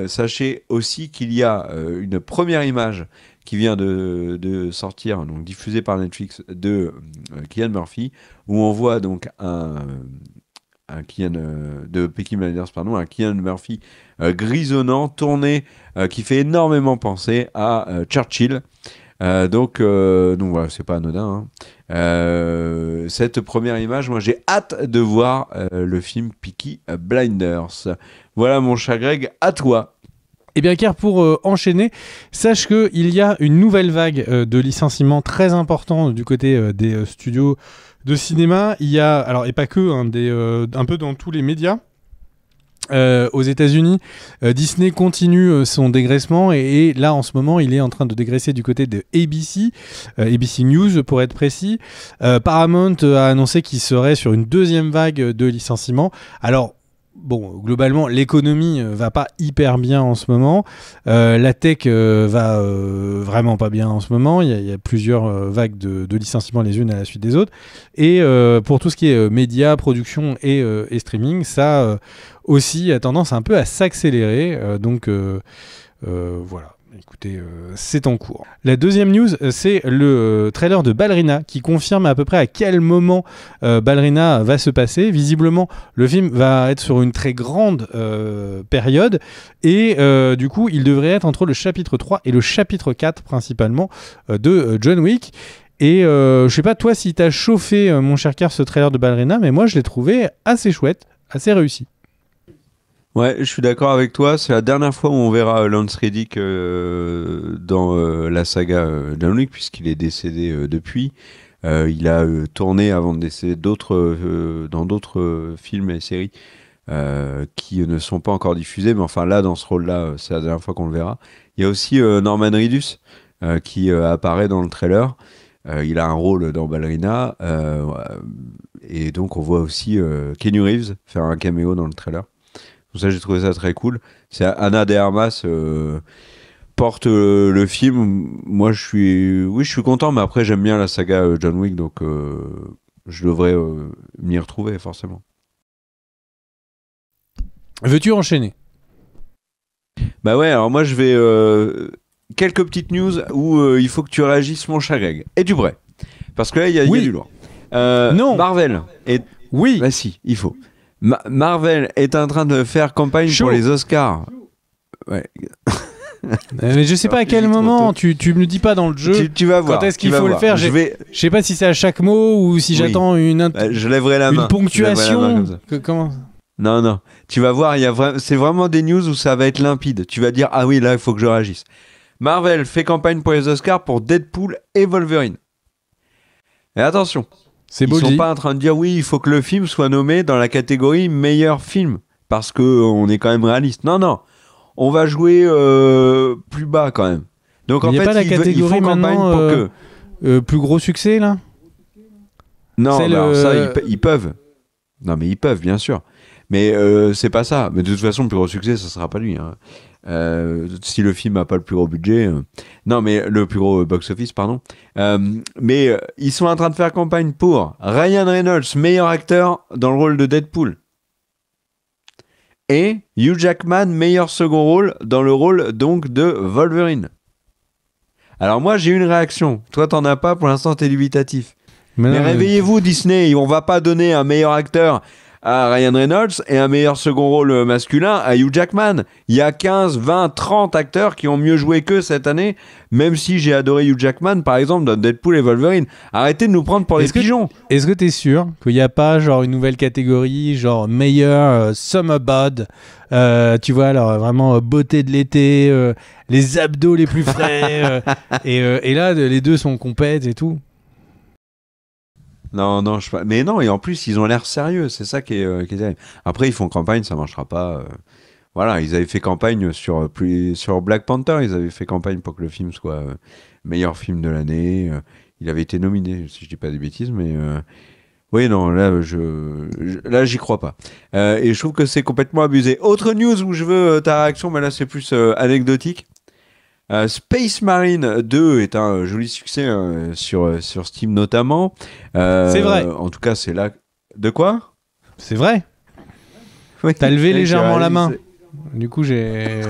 sachez aussi qu'il y a une première image qui vient de sortir, donc diffusée par Netflix, de Cillian Murphy, où on voit donc un Cillian de Peaky Blinders, pardon, un Cillian Murphy grisonnant, tourné, qui fait énormément penser à Churchill. Donc voilà, c'est pas anodin. Cette première image, moi j'ai hâte de voir le film Peaky Blinders. Voilà mon cher Greg, à toi. Eh bien, Car, pour enchaîner, sache qu'il y a une nouvelle vague de licenciements très importants du côté des studios de cinéma. Il y a, alors, et pas que, un peu dans tous les médias. Aux États-Unis, Disney continue son dégraissement et là en ce moment il est en train de dégraisser du côté de ABC, ABC News pour être précis. Paramount a annoncé qu'il serait sur une deuxième vague de licenciements. Alors bon, globalement, l'économie va pas hyper bien en ce moment. La tech va vraiment pas bien en ce moment. Il y a plusieurs vagues de licenciements les unes à la suite des autres. Et pour tout ce qui est médias, production et streaming, ça aussi a tendance un peu à s'accélérer. Donc voilà. Écoutez, c'est en cours. La deuxième news, c'est le trailer de Ballerina qui confirme à peu près à quel moment Ballerina va se passer. Visiblement, le film va être sur une très grande période et du coup, il devrait être entre le chapitre 3 et le chapitre 4 principalement de John Wick. Et je sais pas toi si t'as chauffé, mon cher Car, ce trailer de Ballerina, mais moi je l'ai trouvé assez chouette, assez réussi. Ouais, je suis d'accord avec toi. C'est la dernière fois où on verra Lance Reddick dans la saga John Wick, puisqu'il est décédé depuis. Il a tourné avant de décéder dans d'autres films et séries qui ne sont pas encore diffusés. Mais enfin là, dans ce rôle-là, c'est la dernière fois qu'on le verra. Il y a aussi Norman Reedus qui apparaît dans le trailer. Il a un rôle dans Ballerina. Et donc on voit aussi Keanu Reeves faire un caméo dans le trailer. Donc ça, j'ai trouvé ça très cool. C'est Anna de Armas porte le film. Moi, je suis content, mais après, j'aime bien la saga John Wick, donc je devrais m'y retrouver, forcément. Veux-tu enchaîner ? Bah ouais, alors moi, je vais... quelques petites news où il faut que tu réagisses, mon cher Greg. Es-tu prêt ? Parce que là, il y a du lourd. Non. Marvel est... Oui. Bah si, il faut. Marvel est en train de faire campagne pour les Oscars. Ouais. Mais je sais pas à quel moment, tu me le dis pas dans le jeu. Tu vas voir. Quand est-ce qu'il faut le faire ? Je sais pas si c'est à chaque mot ou si j'attends je lèverai la main. Une ponctuation. Comment ? Non. Tu vas voir, c'est vraiment des news où ça va être limpide. Tu vas dire, ah oui, là, il faut que je réagisse. Marvel fait campagne pour les Oscars pour Deadpool et Wolverine. Et attention. Ils sont pas en train de dire oui, il faut que le film soit nommé dans la catégorie meilleur film parce que on est quand même réaliste. Non, on va jouer plus bas quand même. Donc en fait, il faut campagne pour que plus gros succès là. Non, ça ils peuvent. Non, mais ils peuvent bien sûr. Mais c'est pas ça. Mais de toute façon, le plus gros succès, ça sera pas lui. Hein. Si le film n'a pas le plus gros budget, non, mais le plus gros box-office, pardon. Mais ils sont en train de faire campagne pour Ryan Reynolds, meilleur acteur dans le rôle de Deadpool, et Hugh Jackman, meilleur second rôle dans le rôle donc de Wolverine. Alors moi, j'ai une réaction. Toi, t'en as pas. Pour l'instant, t'es dubitatif. Mais réveillez-vous, Disney. On va pas donner un meilleur acteur à Ryan Reynolds et un meilleur second rôle masculin à Hugh Jackman. Il y a 15, 20, 30 acteurs qui ont mieux joué qu'eux cette année, même si j'ai adoré Hugh Jackman, par exemple, dans Deadpool et Wolverine. Arrêtez de nous prendre pour des pigeons. Est-ce que t'es sûr qu'il n'y a pas genre une nouvelle catégorie, genre meilleur summer bod, tu vois, alors vraiment beauté de l'été, les abdos les plus frais, et là, les deux sont compètes et tout. Non, mais non, et en plus, ils ont l'air sérieux, c'est ça qui est terrible. Après, ils font campagne, ça marchera pas. Voilà, ils avaient fait campagne sur Black Panther, ils avaient fait campagne pour que le film soit meilleur film de l'année. Il avait été nominé, si je dis pas des bêtises, mais oui, non, là, j'y crois pas. Et je trouve que c'est complètement abusé. Autre news où je veux ta réaction, mais là, c'est plus anecdotique. Space Marine 2 est un joli succès sur Steam notamment. C'est vrai. En tout cas, c'est là. De quoi? C'est vrai. Oui. T'as levé légèrement la main. Du coup, j'ai...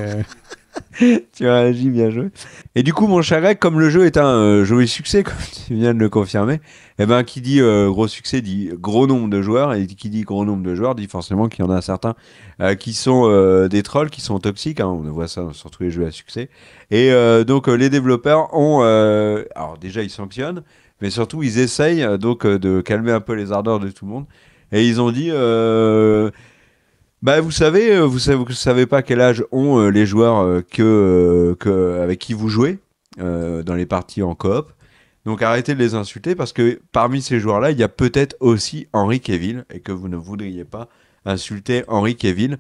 Tu réagis, bien joué. Et du coup, mon cher Greg, comme le jeu est un joli succès, comme tu viens de le confirmer, eh ben, qui dit gros succès dit gros nombre de joueurs, et qui dit gros nombre de joueurs dit forcément qu'il y en a certains qui sont des trolls, qui sont toxiques, hein, on voit ça sur tous les jeux à succès. Et donc, les développeurs ont... alors déjà, ils sanctionnent, mais surtout, ils essayent donc de calmer un peu les ardeurs de tout le monde. Et ils ont dit... Bah, vous savez pas quel âge ont les joueurs avec qui vous jouez dans les parties en coop. Donc arrêtez de les insulter parce que parmi ces joueurs-là, il y a peut-être aussi Henry Cavill et que vous ne voudriez pas insulter Henry Cavill.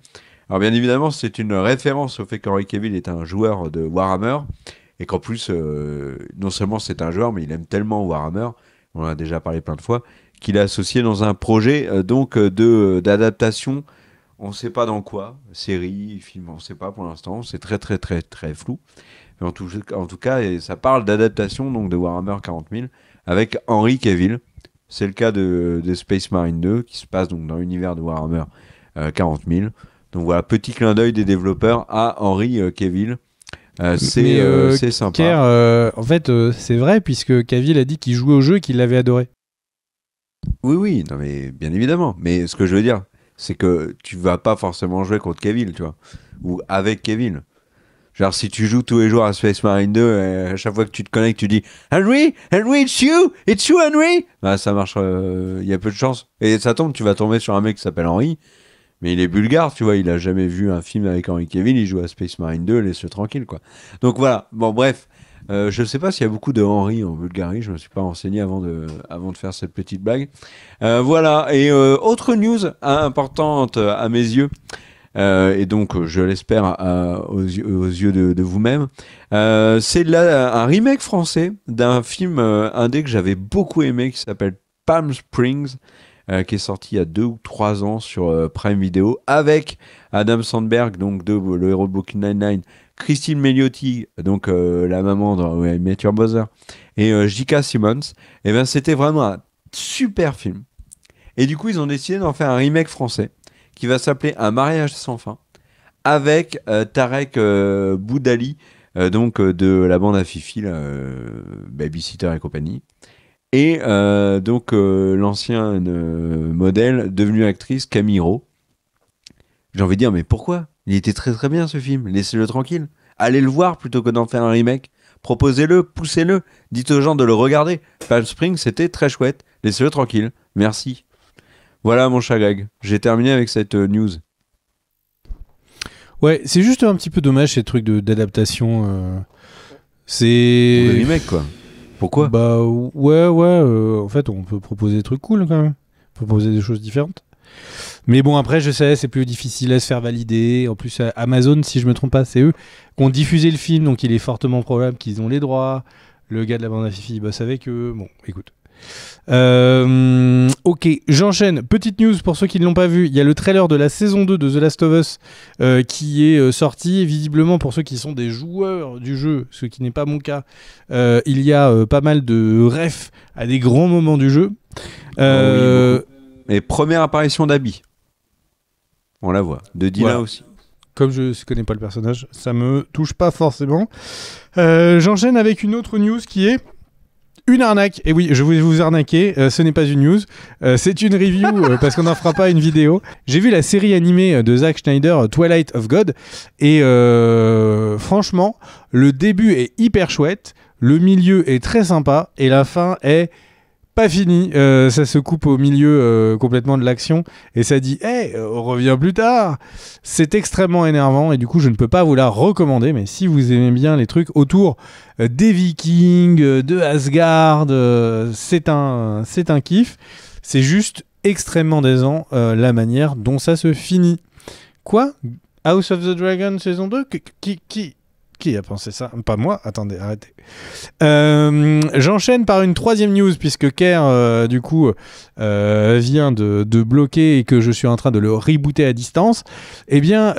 Alors bien évidemment, c'est une référence au fait qu'Henry Cavill est un joueur de Warhammer et qu'en plus, non seulement c'est un joueur, mais il aime tellement Warhammer, on en a déjà parlé plein de fois, qu'il est associé dans un projet d'adaptation. On ne sait pas dans quoi, série, film, on ne sait pas pour l'instant, c'est très très très très flou. Mais en tout cas, et ça parle d'adaptation donc de Warhammer 40 000 avec Henry Cavill. C'est le cas de Space Marine 2 qui se passe donc dans l'univers de Warhammer 40 000. Donc voilà, petit clin d'œil des développeurs à Henry Cavill. C'est sympa. Kerr, en fait, c'est vrai puisque Cavill a dit qu'il jouait au jeu et qu'il l'avait adoré. Oui, non mais bien évidemment. Mais ce que je veux dire, c'est que tu vas pas forcément jouer contre Cavill, tu vois, ou avec Cavill. Genre, si tu joues tous les jours à Space Marine 2, à chaque fois que tu te connectes, tu dis Henry, it's you, Henry. Bah, ça marche, il y a peu de chance. Et ça tombe, tu vas tomber sur un mec qui s'appelle Henry, mais il est bulgare, tu vois, il a jamais vu un film avec Henry Cavill, il joue à Space Marine 2, laisse-le tranquille, quoi. Donc voilà, bon, bref. Je ne sais pas s'il y a beaucoup de Henry en Bulgarie, je ne me suis pas renseigné avant de faire cette petite blague. Voilà, et autre news importante à mes yeux, et donc je l'espère aux yeux de vous-même, c'est un remake français d'un film indé que j'avais beaucoup aimé qui s'appelle Palm Springs, qui est sorti il y a 2 ou 3 ans sur Prime Video avec Adam Sandberg, donc le héros de Brooklyn Nine-Nine, Christine Milioti, donc la maman dans I Met Your Mother, et J.K. Simmons. Et ben c'était vraiment un super film. Et du coup, ils ont décidé d'en faire un remake français qui va s'appeler Un mariage sans fin avec Tarek Boudali, donc de la bande à Fifi, Babysitter et compagnie. Et donc l'ancienne modèle devenue actrice Camille Rault. J'ai envie de dire, mais pourquoi? Il était très très bien ce film, laissez-le tranquille. Allez le voir plutôt que d'en faire un remake. Proposez-le, poussez-le, dites aux gens de le regarder. Palm Springs, c'était très chouette, laissez-le tranquille. Merci. Voilà mon chat Greg, j'ai terminé avec cette news. Ouais, c'est juste un petit peu dommage ces trucs d'adaptation. C'est... Pour des remakes quoi. Pourquoi? Bah ouais, en fait on peut proposer des trucs cool quand même. On peut proposer des choses différentes. Mais bon, après, je sais, c'est plus difficile à se faire valider. En plus, Amazon, si je me trompe pas, c'est eux qui ont diffusé le film, donc il est fortement probable qu'ils ont les droits. Le gars de la bande à Fifi, il bosse avec eux. Bon, écoute. Ok, j'enchaîne. Petite news pour ceux qui ne l'ont pas vu. Il y a le trailer de la saison 2 de The Last of Us qui est sorti. Visiblement, pour ceux qui sont des joueurs du jeu, ce qui n'est pas mon cas, il y a pas mal de refs à des grands moments du jeu. Oui, et première apparition d'Abby. On la voit. De Dina voilà. aussi. Comme je ne connais pas le personnage, ça me touche pas forcément. J'enchaîne avec une autre news qui est une arnaque. Et oui, je vais vous arnaquer. Ce n'est pas une news. C'est une review parce qu'on n'en fera pas une vidéo. J'ai vu la série animée de Zack Snyder, Twilight of God. Et franchement, le début est hyper chouette. Le milieu est très sympa. Et la fin est... pas fini, ça se coupe au milieu complètement de l'action et ça dit hey, on revient plus tard. C'est extrêmement énervant et du coup je ne peux pas vous la recommander, mais si vous aimez bien les trucs autour des Vikings, de Asgard, c'est un kiff. C'est juste extrêmement décevant la manière dont ça se finit. Quoi? House of the Dragon saison 2? Qui a pensé ça? Pas moi. Attendez, arrêtez. J'enchaîne par une troisième news puisque Kerr, du coup, vient de bloquer et que je suis en train de le rebooter à distance. Eh bien,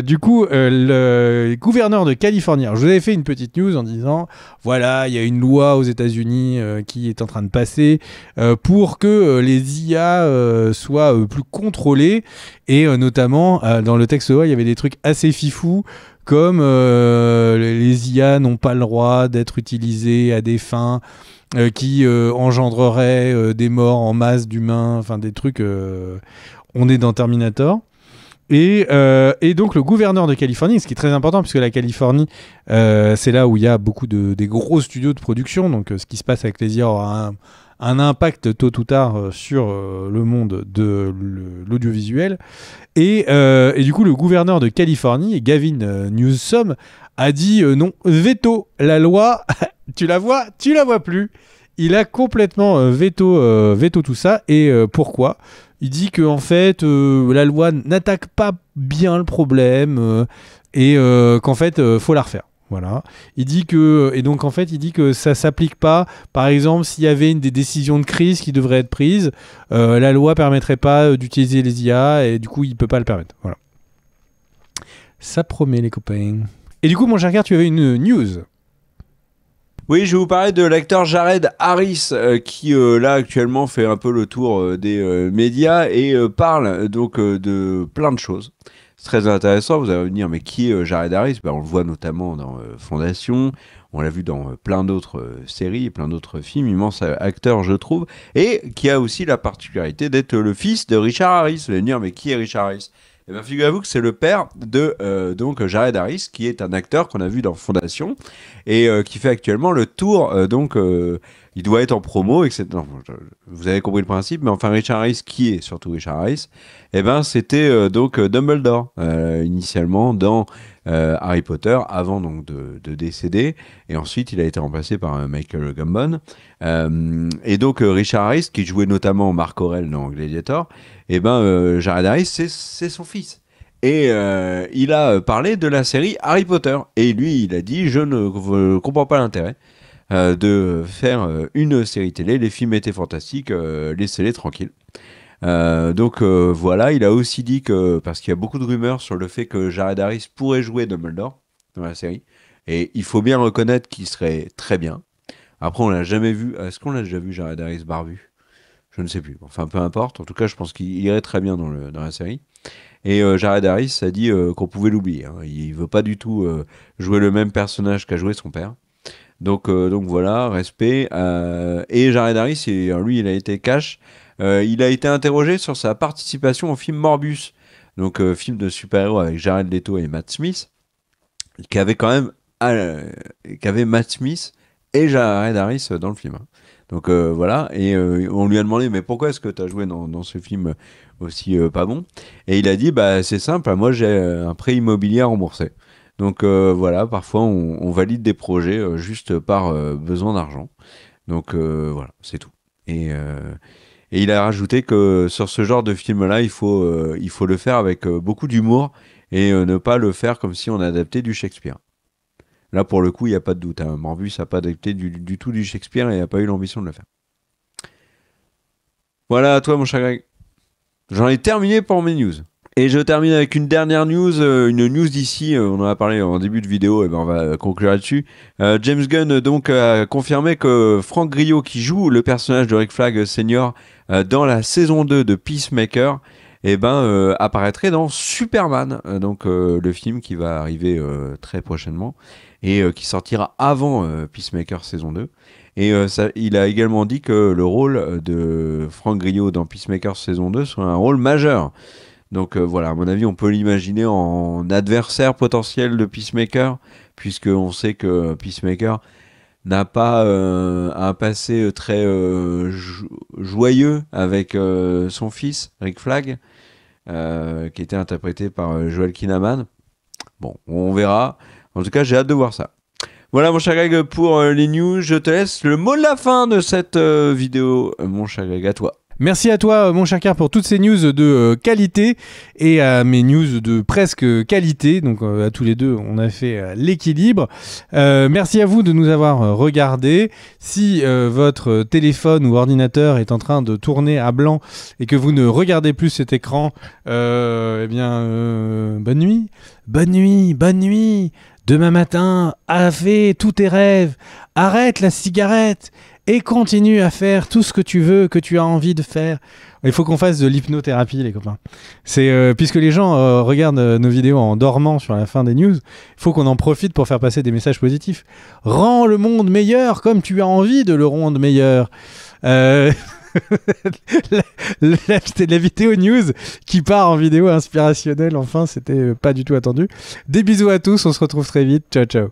du coup, le gouverneur de Californie. Alors, je vous avais fait une petite news en disant, voilà, il y a une loi aux États-Unis qui est en train de passer pour que les IA soient plus contrôlées et notamment dans le texte de loi, il y avait des trucs assez fifous comme les IA n'ont pas le droit d'être utilisées à des fins qui engendreraient des morts en masse d'humains, enfin des trucs, on est dans Terminator. Et donc le gouverneur de Californie, ce qui est très important puisque la Californie, c'est là où il y a beaucoup des gros studios de production, donc ce qui se passe avec les IA aura un impact tôt ou tard sur le monde de l'audiovisuel. Et du coup, le gouverneur de Californie, Gavin Newsom, a dit non, veto, la loi, tu la vois plus. Il a complètement veto tout ça. Et pourquoi ? Il dit que en fait, la loi n'attaque pas bien le problème et qu'en fait, faut la refaire. Voilà. Il dit que ça s'applique pas. Par exemple, s'il y avait des décisions de crise qui devraient être prises, la loi permettrait pas d'utiliser les IA et du coup, il peut pas le permettre. Voilà. Ça promet les copains. Et du coup, mon cher Gare, tu avais une news. Oui, je vais vous parler de l'acteur Jared Harris qui là actuellement fait un peu le tour des médias et parle donc de plein de choses. C'est très intéressant, vous allez me dire, mais qui est Jared Harris? On le voit notamment dans Fondation, on l'a vu dans plein d'autres séries, plein d'autres films, immense acteur je trouve, et qui a aussi la particularité d'être le fils de Richard Harris. Vous allez me dire, mais qui est Richard Harris? Eh bien, figurez-vous que c'est le père de donc Jared Harris, qui est un acteur qu'on a vu dans Fondation, et qui fait actuellement le tour, il doit être en promo, etc. Non, vous avez compris le principe, mais enfin Richard Harris, qui est surtout Richard Harris, eh ben c'était donc Dumbledore initialement dans Harry Potter, avant donc de décéder, et ensuite il a été remplacé par Michael Gambon. Et donc Richard Harris, qui jouait notamment Marc Aurèle dans Gladiator, et Jared Harris c'est son fils. Et il a parlé de la série Harry Potter, et lui il a dit je ne comprends pas l'intérêt de faire une série télé, les films étaient fantastiques, laissez-les tranquilles. Voilà, il a aussi dit que, parce qu'il y a beaucoup de rumeurs sur le fait que Jared Harris pourrait jouer Dumbledore dans la série, et il faut bien reconnaître qu'il serait très bien. Après, on l'a jamais vu. Est-ce qu'on l'a déjà vu, Jared Harris barbu? Je ne sais plus. Enfin, peu importe. En tout cas, je pense qu'il irait très bien dans la série. Et Jared Harris a dit qu'on pouvait l'oublier. Hein. Il veut pas du tout jouer le même personnage qu'a joué son père. Donc voilà, respect. Et Jared Harris, lui, il a été cash. Il a été interrogé sur sa participation au film Morbius, donc film de super-héros avec Jared Leto et Matt Smith, qui avait Matt Smith et Jared Harris dans le film. Donc voilà, et on lui a demandé mais pourquoi est-ce que tu as joué dans ce film aussi pas bon? Et il a dit c'est simple, moi j'ai un prêt immobilier à rembourser. Donc voilà, parfois on valide des projets juste par besoin d'argent. Donc voilà, c'est tout. Et il a rajouté que sur ce genre de film-là, il faut le faire avec beaucoup d'humour et ne pas le faire comme si on adaptait du Shakespeare. Là, pour le coup, il n'y a pas de doute. Hein. Morbius n'a pas adapté du tout du Shakespeare et n'a pas eu l'ambition de le faire. Voilà, à toi, mon cher Greg. J'en ai terminé pour mes news. Et je termine avec une dernière news, une news d'ici, on en a parlé en début de vidéo, et on va conclure là-dessus. James Gunn donc a confirmé que Frank Grillo, qui joue le personnage de Rick Flag Senior dans la saison 2 de Peacemaker, apparaîtrait dans Superman, le film qui va arriver très prochainement et qui sortira avant Peacemaker saison 2. Et il a également dit que le rôle de Frank Grillo dans Peacemaker saison 2 serait un rôle majeur. Donc voilà, à mon avis, on peut l'imaginer en adversaire potentiel de Peacemaker, puisqu'on sait que Peacemaker n'a pas un passé très joyeux avec son fils, Rick Flag, qui était interprété par Joel Kinnaman. Bon, on verra. En tout cas, j'ai hâte de voir ça. Voilà, mon cher Greg, pour les news. Je te laisse le mot de la fin de cette vidéo, mon cher Greg, à toi. Merci à toi, mon cher Car, pour toutes ces news de qualité et à mes news de presque qualité. Donc, à tous les deux, on a fait l'équilibre. Merci à vous de nous avoir regardés. Si votre téléphone ou ordinateur est en train de tourner à blanc et que vous ne regardez plus cet écran, bonne nuit. Bonne nuit, bonne nuit. Demain matin, fais tous tes rêves. Arrête la cigarette. Et continue à faire tout ce que tu veux, que tu as envie de faire. Il faut qu'on fasse de l'hypnothérapie, les copains. Puisque les gens regardent nos vidéos en dormant sur la fin des news, il faut qu'on en profite pour faire passer des messages positifs. Rends le monde meilleur comme tu as envie de le rendre meilleur. C'était de la vidéo news qui part en vidéo inspirationnelle. Enfin, c'était pas du tout attendu. Des bisous à tous, on se retrouve très vite. Ciao, ciao.